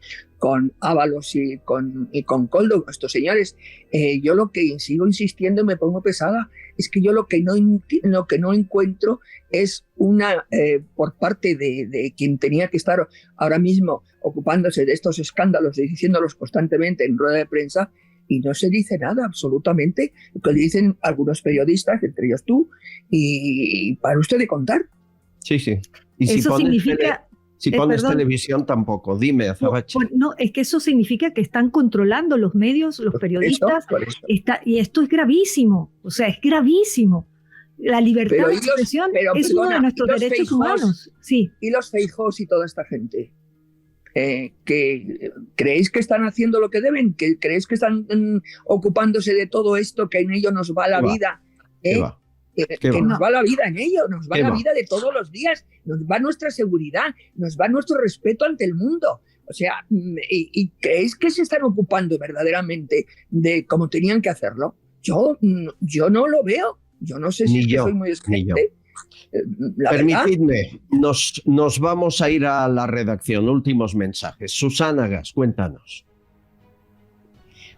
Ábalos y con Koldo, estos señores. Yo lo que sigo insistiendo y me pongo pesada es que yo lo que no encuentro es una, por parte de quien tenía que estar ahora mismo ocupándose de estos escándalos y diciéndolos constantemente en rueda de prensa, y no se dice nada absolutamente, lo que dicen algunos periodistas, entre ellos tú, y para usted de contar. Sí, sí. Y eso significa... Si pones televisión tampoco, dime, Azabache. No, es que eso significa que están controlando los medios, los periodistas, por eso. Y esto es gravísimo, o sea, es gravísimo. La libertad de expresión es uno de nuestros derechos humanos. Sí. Y los Feijóos y toda esta gente, que ¿creéis que están haciendo lo que deben? ¿Que creéis que están ocupándose de todo esto, que en ello nos va la vida? Que nos va la vida en ello, nos va la vida de todos los días, nos va nuestra seguridad, nos va nuestro respeto ante el mundo. O sea, y que es que se están ocupando verdaderamente de cómo tenían que hacerlo. Yo no lo veo. Yo no sé si es que soy muy exigente. Permitidme, nos vamos a ir a la redacción. Últimos mensajes. Susana Gas, cuéntanos.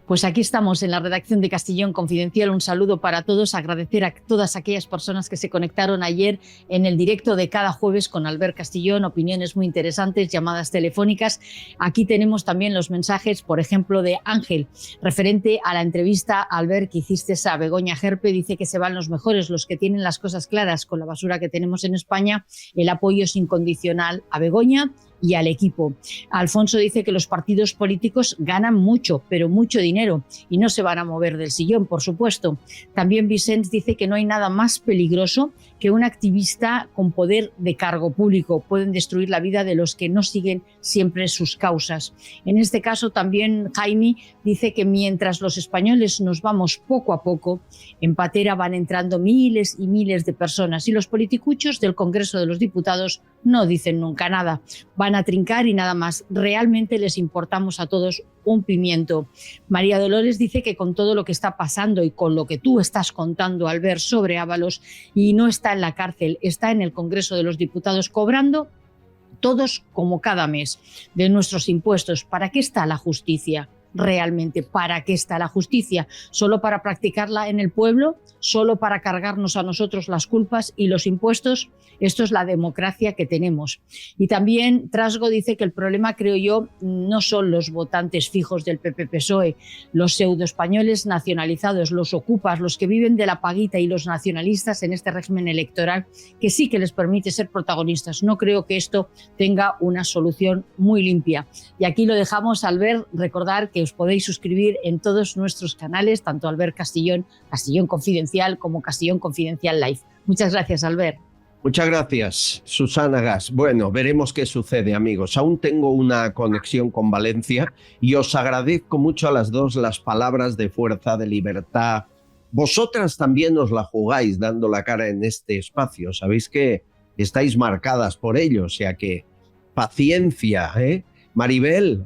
Pues aquí estamos en la redacción de Castellón Confidencial. Un saludo para todos, agradecer a todas aquellas personas que se conectaron ayer en el directo de cada jueves con Albert Castillón, opiniones muy interesantes, llamadas telefónicas. Aquí tenemos también los mensajes, por ejemplo, de Ángel, referente a la entrevista, Albert, que hiciste a Begoña Gerpe. Dice que se van los mejores, los que tienen las cosas claras con la basura que tenemos en España. El apoyo es incondicional a Begoña y al equipo. Alfonso dice que los partidos políticos ganan mucho, pero mucho dinero, y no se van a mover del sillón, por supuesto. También Vicente dice que no hay nada más peligroso que un activista con poder de cargo público. Pueden destruir la vida de los que no siguen siempre sus causas. En este caso también Jaime dice que mientras los españoles nos vamos poco a poco, en patera van entrando miles y miles de personas, y los politicuchos del Congreso de los Diputados no dicen nunca nada. Van a trincar y nada más. Realmente les importamos a todos un pimiento. María Dolores dice que con todo lo que está pasando y con lo que tú estás contando, Albert, sobre Ábalos, y no está en la cárcel, está en el Congreso de los Diputados cobrando todos como cada mes de nuestros impuestos. ¿Para qué está la justicia? Realmente, ¿para qué está la justicia? ¿Solo para practicarla en el pueblo? ¿Solo para cargarnos a nosotros las culpas y los impuestos? Esto es la democracia que tenemos. Y también Trasgo dice que el problema, creo yo, no son los votantes fijos del PP-PSOE, los pseudoespañoles nacionalizados, los ocupas, los que viven de la paguita, y los nacionalistas en este régimen electoral, que sí que les permite ser protagonistas. No creo que esto tenga una solución muy limpia. Y aquí lo dejamos, Albert. Recordar que os podéis suscribir en todos nuestros canales, tanto Albert Castillón, Castellón Confidencial, como Castellón Confidencial Live. Muchas gracias, Albert. Muchas gracias, Susana Gas. Bueno, veremos qué sucede, amigos. Aún tengo una conexión con Valencia y os agradezco mucho a las dos las palabras de fuerza, de libertad. Vosotras también os la jugáis dando la cara en este espacio. Sabéis que estáis marcadas por ello, o sea que paciencia, ¿eh? Maribel,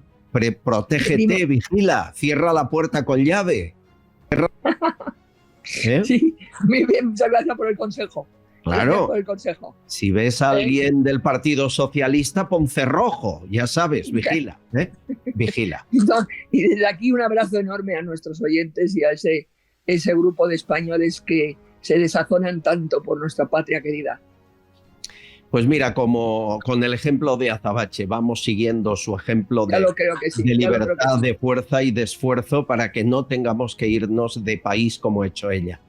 protégete, vigila, cierra la puerta con llave. ¿Eh? Sí, muy bien, muchas gracias por el consejo. Claro, por el consejo. Si ves a alguien del Partido Socialista, pon cerrojo, ya sabes, vigila, ¿eh? Vigila. Y desde aquí un abrazo enorme a nuestros oyentes y a ese grupo de españoles que se desazonan tanto por nuestra patria querida. Pues mira, como con el ejemplo de Azabache, vamos siguiendo su ejemplo de libertad, de fuerza y de esfuerzo para que no tengamos que irnos de país como ha hecho ella.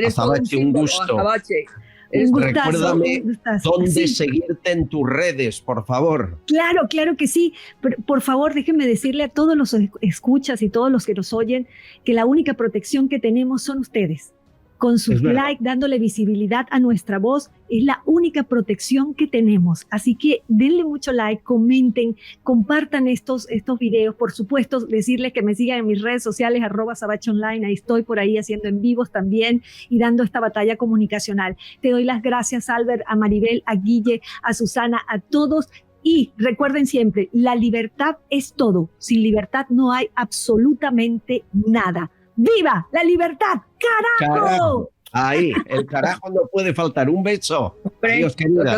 Azabache, un gusto. Azabache. Recuérdame dónde seguirte en tus redes, por favor. Claro que sí. Pero, por favor, déjenme decirle a todos los escuchas y todos los que nos oyen que la única protección que tenemos son ustedes. Con sus likes, dándole visibilidad a nuestra voz, es la única protección que tenemos. Así que denle mucho like, comenten, compartan estos videos. Por supuesto, decirles que me sigan en mis redes sociales, @sabachonline. Ahí estoy por ahí haciendo en vivos también y dando esta batalla comunicacional. Te doy las gracias, Albert, a Maribel, a Guille, a Susana, a todos. Y recuerden siempre, la libertad es todo. Sin libertad no hay absolutamente nada. ¡Viva la libertad! ¡Carajo! Ahí, el carajo no puede faltar. Un beso. Adiós, queridas.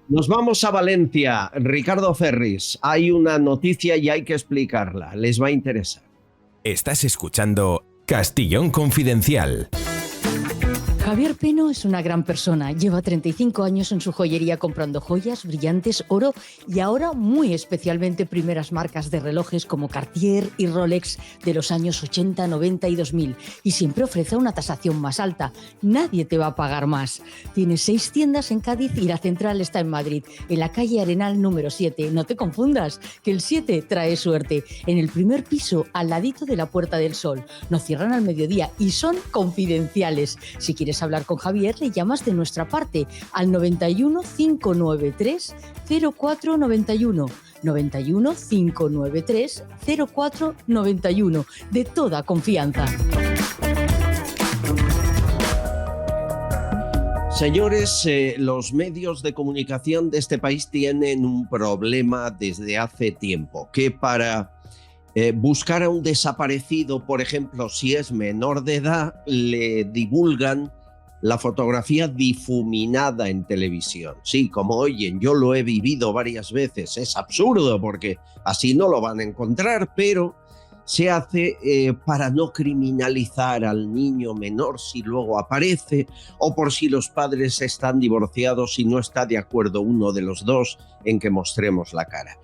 Nos vamos a Valencia. Ricardo Ferris, hay una noticia y hay que explicarla. Les va a interesar. Estás escuchando Castellón Confidencial. Javier Peno es una gran persona. Lleva 35 años en su joyería comprando joyas, brillantes, oro y ahora muy especialmente primeras marcas de relojes como Cartier y Rolex de los años 80, 90 y 2000. Y siempre ofrece una tasación más alta. Nadie te va a pagar más. Tiene 6 tiendas en Cádiz y la central está en Madrid, en la calle Arenal número 7. No te confundas, que el 7 trae suerte. En el primer piso, al ladito de la Puerta del Sol. No cierran al mediodía y son confidenciales. Si quieres hablar con Javier, le llamas de nuestra parte al 91 593 0491. 91 593 0491. De toda confianza. Señores, los medios de comunicación de este país tienen un problema desde hace tiempo, que para buscar a un desaparecido, por ejemplo, si es menor de edad, le divulgan la fotografía difuminada en televisión. Sí, como oyen, yo lo he vivido varias veces, es absurdo porque así no lo van a encontrar, pero se hace para no criminalizar al niño menor si luego aparece, o por si los padres están divorciados y no está de acuerdo uno de los dos en que mostremos la cara.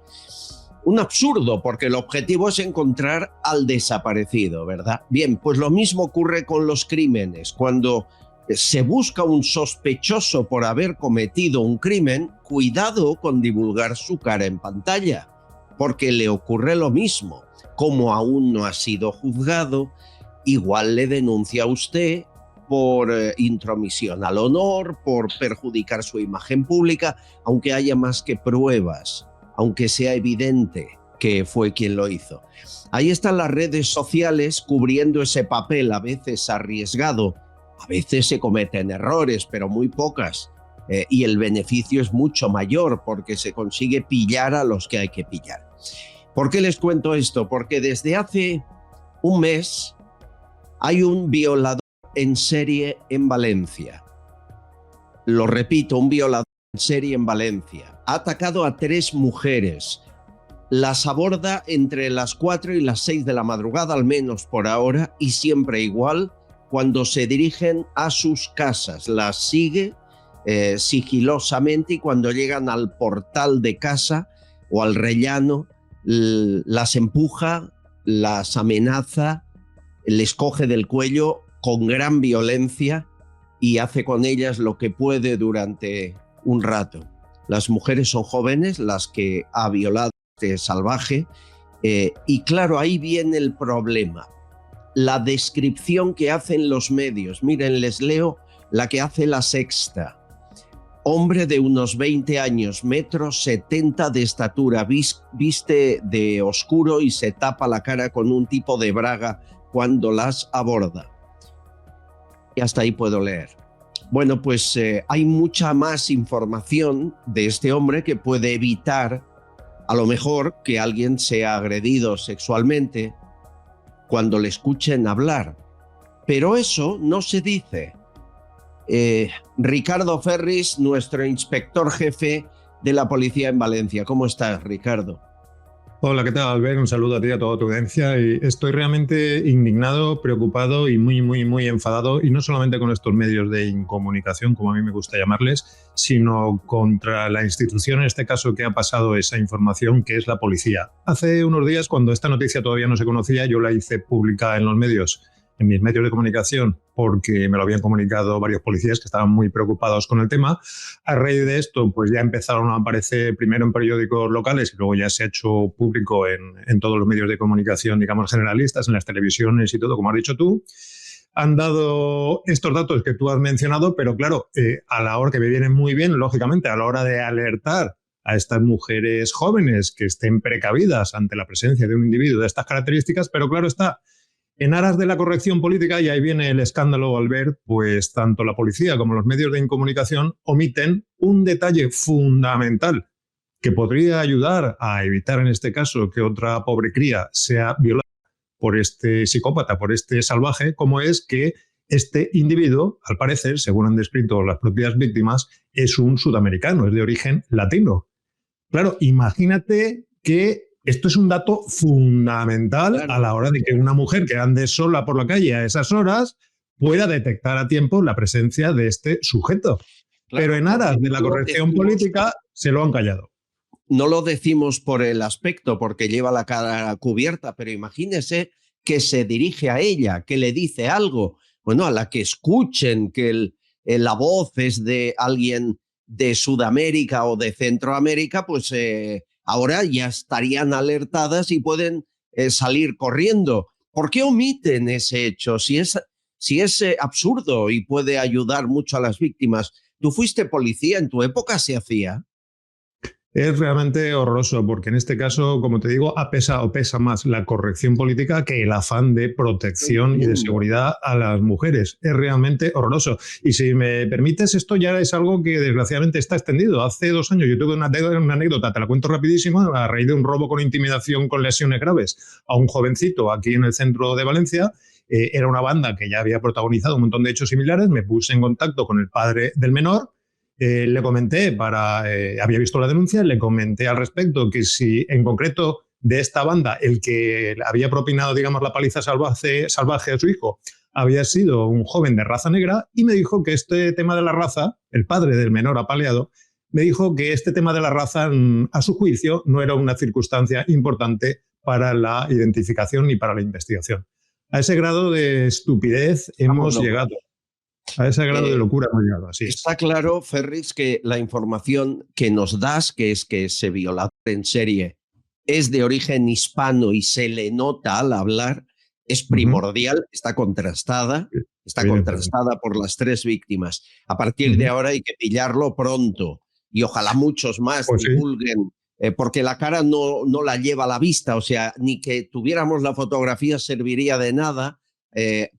Un absurdo, porque el objetivo es encontrar al desaparecido, ¿verdad? Bien, pues lo mismo ocurre con los crímenes. Cuando se busca un sospechoso por haber cometido un crimen, cuidado con divulgar su cara en pantalla, porque le ocurre lo mismo. Como aún no ha sido juzgado, igual le denuncia a usted por intromisión al honor, por perjudicar su imagen pública, aunque haya más que pruebas, aunque sea evidente que fue quien lo hizo. Ahí están las redes sociales cubriendo ese papel a veces arriesgado. A veces se cometen errores, pero muy pocas. Y el beneficio es mucho mayor porque se consigue pillar a los que hay que pillar. ¿Por qué les cuento esto? Porque desde hace un mes hay un violador en serie en Valencia. Lo repito, un violador en serie en Valencia. Ha atacado a 3 mujeres. Las aborda entre las 4 y las 6 de la madrugada, al menos por ahora, y siempre igual, cuando se dirigen a sus casas. Las sigue sigilosamente y cuando llegan al portal de casa o al rellano, las empuja, las amenaza, les coge del cuello con gran violencia y hace con ellas lo que puede durante un rato. Las mujeres son jóvenes, las que ha violado este salvaje, y claro, ahí viene el problema. La descripción que hacen los medios. Miren, les leo la que hace La Sexta. Hombre de unos 20 años, 1,70 m de estatura, viste de oscuro y se tapa la cara con un tipo de braga cuando las aborda. Y hasta ahí puedo leer. Bueno, pues hay mucha más información de este hombre que puede evitar, a lo mejor, que alguien sea agredido sexualmente cuando le escuchen hablar. Pero eso no se dice. Ricardo Ferris, nuestro inspector jefe de la policía en Valencia. ¿Cómo estás, Ricardo? Hola, ¿qué tal, Albert? Un saludo a ti y a toda tu audiencia. Y estoy realmente indignado, preocupado y muy enfadado, y no solamente con estos medios de incomunicación, como a mí me gusta llamarles, sino contra la institución, en este caso, que ha pasado esa información, que es la policía. Hace unos días, cuando esta noticia todavía no se conocía, yo la hice pública en los medios, en mis medios de comunicación, porque me lo habían comunicado varios policías que estaban muy preocupados con el tema. A raíz de esto, pues ya empezaron a aparecer primero en periódicos locales y luego ya se ha hecho público en todos los medios de comunicación, digamos, generalistas, en las televisiones y todo, como has dicho tú. Han dado estos datos que tú has mencionado, pero claro, a la hora que me vienen muy bien, lógicamente, a la hora de alertar a estas mujeres jóvenes que estén precavidas ante la presencia de un individuo de estas características, pero claro está, en aras de la corrección política, y ahí viene el escándalo, al ver, pues tanto la policía como los medios de comunicación omiten un detalle fundamental que podría ayudar a evitar, en este caso, que otra pobre cría sea violada por este psicópata, por este salvaje, como es que este individuo, al parecer, según han descrito las propias víctimas, es un sudamericano, es de origen latino. Claro, imagínate que esto es un dato fundamental a la hora de que una mujer que ande sola por la calle a esas horas pueda detectar a tiempo la presencia de este sujeto. Claro, pero en aras de la corrección política se lo han callado. No lo decimos por el aspecto, porque lleva la cara cubierta, pero imagínese que se dirige a ella, que le dice algo. Bueno, a la que escuchen que la voz es de alguien de Sudamérica o de Centroamérica, pues ahora ya estarían alertadas y pueden salir corriendo. ¿Por qué omiten ese hecho? Si es absurdo y puede ayudar mucho a las víctimas. ¿Tú fuiste policía? ¿En tu época se hacía? Es realmente horroroso porque en este caso, como te digo, pesa más la corrección política que el afán de protección y de seguridad a las mujeres. Es realmente horroroso. Y si me permites, esto ya es algo que desgraciadamente está extendido. Hace 2 años yo tuve una anécdota, te la cuento rapidísimo, a raíz de un robo con intimidación con lesiones graves a un jovencito aquí en el centro de Valencia. Era una banda que ya había protagonizado un montón de hechos similares. Me puse en contacto con el padre del menor. Le comenté, había visto la denuncia, le comenté al respecto que si en concreto de esta banda el que había propinado, digamos, la paliza salvaje a su hijo había sido un joven de raza negra, y me dijo que este tema de la raza, el padre del menor apaleado, me dijo que este tema de la raza, a su juicio, no era una circunstancia importante para la identificación ni para la investigación. A ese grado de estupidez hemos llegado. A ese grado de locura hemos llegado, así es. Está claro, Ferris, que la información que nos das, que es que ese violador en serie es de origen hispano y se le nota al hablar, es primordial, está contrastada por las 3 víctimas. A partir de ahora hay que pillarlo pronto y ojalá muchos más divulguen, porque la cara no la lleva a la vista, o sea, ni que tuviéramos la fotografía serviría de nada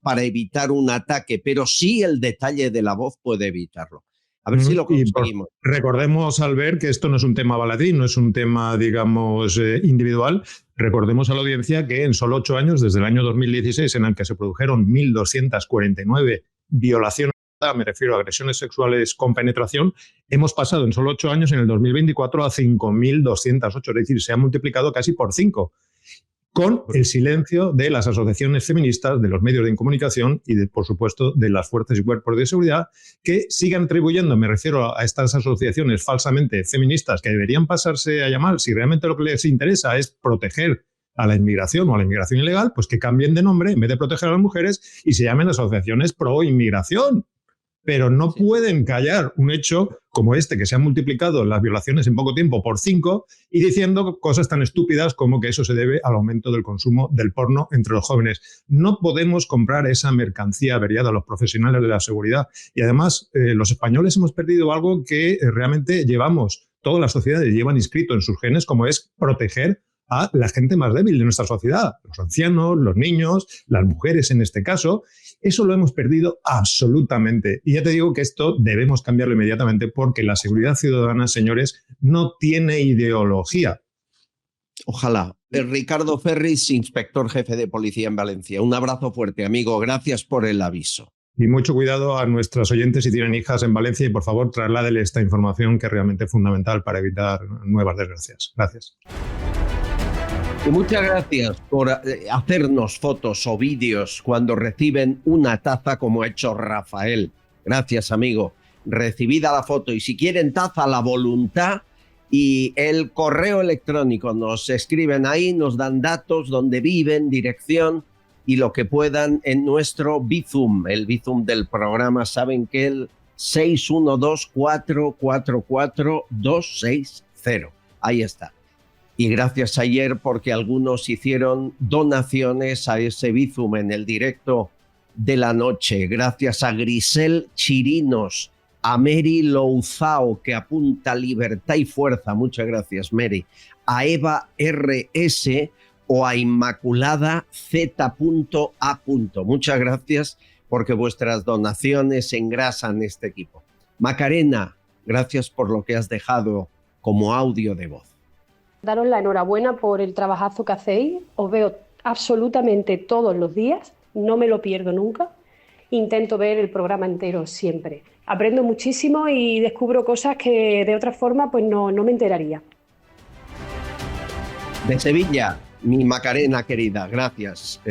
para evitar un ataque, pero sí el detalle de la voz puede evitarlo. A ver si lo conseguimos. Recordemos, Albert, que esto no es un tema baladí, no es un tema, digamos, individual. Recordemos a la audiencia que en solo 8 años, desde el año 2016, en el que se produjeron 1.249 violaciones, me refiero a agresiones sexuales con penetración, hemos pasado en solo 8 años, en el 2024, a 5.208, es decir, se ha multiplicado casi por 5. Con el silencio de las asociaciones feministas, de los medios de comunicación y, por supuesto, de las fuerzas y cuerpos de seguridad, que sigan atribuyendo, me refiero a estas asociaciones falsamente feministas, que deberían pasarse a llamar, si realmente lo que les interesa es proteger a la inmigración o a la inmigración ilegal, pues que cambien de nombre en vez de proteger a las mujeres y se llamen asociaciones pro-inmigración. Pero no pueden callar un hecho como este, que se han multiplicado las violaciones en poco tiempo por 5, y diciendo cosas tan estúpidas como que eso se debe al aumento del consumo del porno entre los jóvenes. No podemos comprar esa mercancía averiada a los profesionales de la seguridad. Y además, los españoles hemos perdido algo que realmente llevamos, todas las sociedades llevan inscrito en sus genes, como es proteger a la gente más débil de nuestra sociedad, los ancianos, los niños, las mujeres en este caso. Eso lo hemos perdido absolutamente. Y ya te digo que esto debemos cambiarlo inmediatamente, porque la seguridad ciudadana, señores, no tiene ideología. Ojalá. Ricardo Ferris, inspector jefe de policía en Valencia. Un abrazo fuerte, amigo. Gracias por el aviso. Y mucho cuidado a nuestras oyentes si tienen hijas en Valencia, y por favor trasládele esta información, que es realmente fundamental para evitar nuevas desgracias. Gracias. Y muchas gracias por hacernos fotos o vídeos cuando reciben una taza, como ha hecho Rafael. Gracias, amigo. Recibida la foto, y si quieren taza, la voluntad y el correo electrónico. Nos escriben ahí, nos dan datos, donde viven, dirección y lo que puedan en nuestro Bizum, el Bizum del programa. Saben que el 612-444-260. Ahí está. Y gracias ayer, porque algunos hicieron donaciones a ese Bizum en el directo de la noche. Gracias a Grisel Chirinos, a Mary Louzao, que apunta libertad y fuerza. Muchas gracias, Mary. A Eva RS o a Inmaculada Z.A. Muchas gracias, porque vuestras donaciones engrasan este equipo. Macarena, gracias por lo que has dejado como audio de voz. Daros la enhorabuena por el trabajazo que hacéis. Os veo absolutamente todos los días, no me lo pierdo nunca. Intento ver el programa entero siempre. Aprendo muchísimo y descubro cosas que de otra forma pues no me enteraría. De Sevilla, mi Macarena querida, gracias.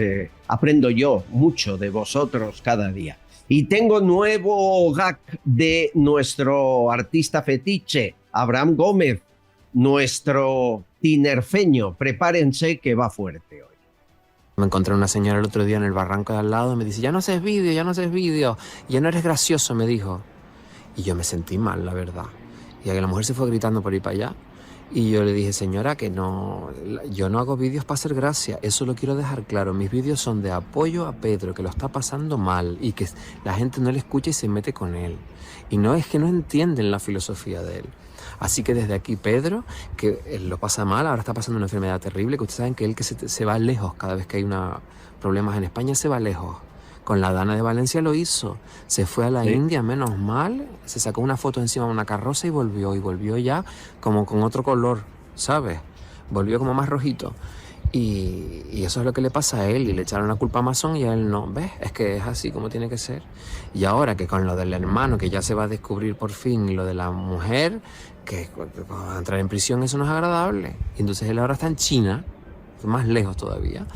Aprendo yo mucho de vosotros cada día. Y tengo nuevo gag de nuestro artista fetiche, Abraham Gómez, nuestro tinerfeño. Prepárense, que va fuerte hoy. Me encontré una señora el otro día en el barranco de al lado y me dice: ya no haces vídeo, ya no eres gracioso, me dijo. Y yo me sentí mal, la verdad. Y a que la mujer se fue gritando por ir para allá. Y yo le dije: señora, que no, yo no hago vídeos para hacer gracia, eso lo quiero dejar claro. Mis vídeos son de apoyo a Pedro, que lo está pasando mal y que la gente no le escucha y se mete con él. Y no es que no entienden la filosofía de él. Así que desde aquí, Pedro, que lo pasa mal, ahora está pasando una enfermedad terrible, que ustedes saben que él que se va lejos cada vez que hay problemas en España, se va lejos. Con la Dana de Valencia lo hizo. Se fue a la India, menos mal, se sacó una foto encima de una carroza y volvió ya como con otro color, ¿sabes? Volvió como más rojito. Y eso es lo que le pasa a él, y le echaron la culpa a Amazon y a él no. ¿Ves? Es que es así como tiene que ser. Y ahora que con lo del hermano, que ya se va a descubrir por fin, y lo de la mujer, que va a entrar en prisión, eso no es agradable. Y entonces él ahora está en China, más lejos todavía,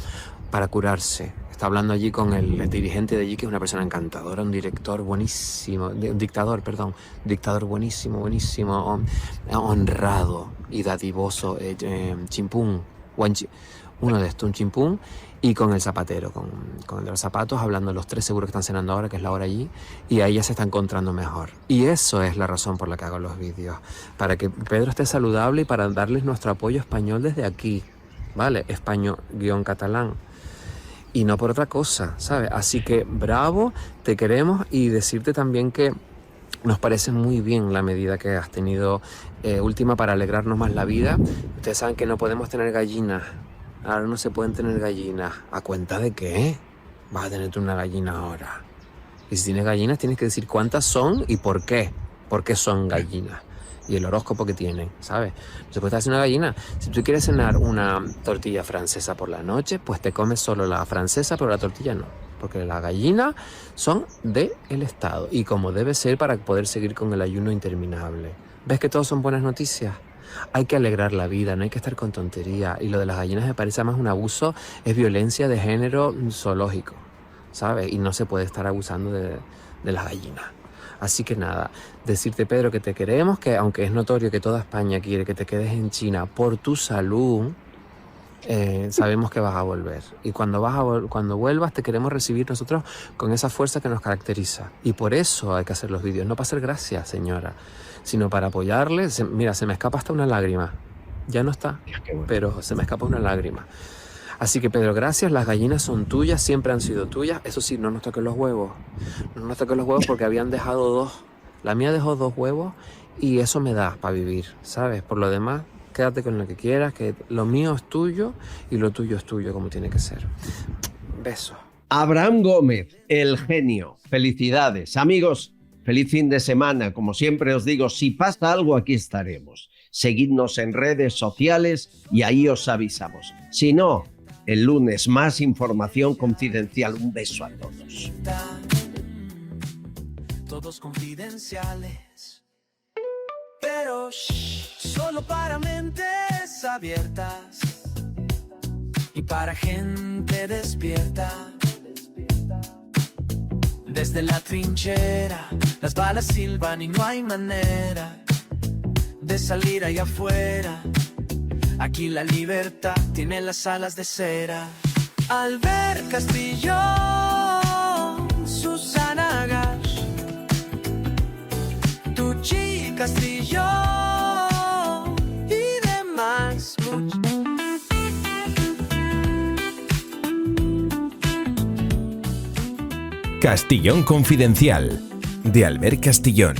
para curarse. Está hablando allí con el dirigente de allí, que es una persona encantadora, un dictador buenísimo, buenísimo, honrado y dadivoso, Chimpún, uno de estos, un chimpún, y con el zapatero, con el de los zapatos, hablando los tres, seguro que están cenando ahora, que es la hora allí, y ahí ya se está encontrando mejor. Y eso es la razón por la que hago los vídeos, para que Pedro esté saludable y para darles nuestro apoyo español desde aquí, ¿vale? Español-catalán. Y no por otra cosa, ¿sabes? Así que bravo, te queremos, y decirte también que nos parece muy bien la medida que has tenido última para alegrarnos más la vida. Ustedes saben que no podemos tener gallinas. Ahora no se pueden tener gallinas. ¿A cuenta de qué? Vas a tener tú una gallina ahora. Y si tienes gallinas tienes que decir cuántas son y por qué. ¿Por qué son gallinas? Y el horóscopo que tienen, ¿sabes? No se puede hacer una gallina. Si tú quieres cenar una tortilla francesa por la noche, pues te comes solo la francesa, pero la tortilla no. Porque las gallinas son del Estado. Y como debe ser para poder seguir con el ayuno interminable. ¿Ves que todos son buenas noticias? Hay que alegrar la vida, no hay que estar con tontería. Y lo de las gallinas me parece más un abuso, es violencia de género zoológico, ¿sabes? Y no se puede estar abusando de las gallinas. Así que nada, decirte, Pedro, que te queremos, que aunque es notorio que toda España quiere que te quedes en China por tu salud, sabemos que vas a volver. Y cuando vuelvas te queremos recibir nosotros con esa fuerza que nos caracteriza. Y por eso hay que hacer los vídeos, no para hacer gracia, señora, sino para apoyarle. Mira, se me escapa hasta una lágrima. Ya no está, pero se me escapa una lágrima. Así que, Pedro, gracias. Las gallinas son tuyas, siempre han sido tuyas. Eso sí, no nos toquen los huevos. No nos toquen los huevos porque habían dejado 2. La mía dejó 2 huevos y eso me da para vivir, ¿sabes? Por lo demás, quédate con lo que quieras, que lo mío es tuyo y lo tuyo es tuyo, como tiene que ser. Besos. Abraham Gómez, el genio. Felicidades. Amigos, feliz fin de semana. Como siempre os digo, si pasa algo, aquí estaremos. Seguidnos en redes sociales y ahí os avisamos. Si no, el lunes más información confidencial. Un beso a todos. Todos confidenciales, pero solo para mentes abiertas y para gente despierta. Desde la trinchera, las balas silban y no hay manera de salir allá afuera. Aquí la libertad tiene las alas de cera. Albert Castillo, Susana Gash, Tucci Castillo y demás. Castillón Confidencial, de Albert Castillón.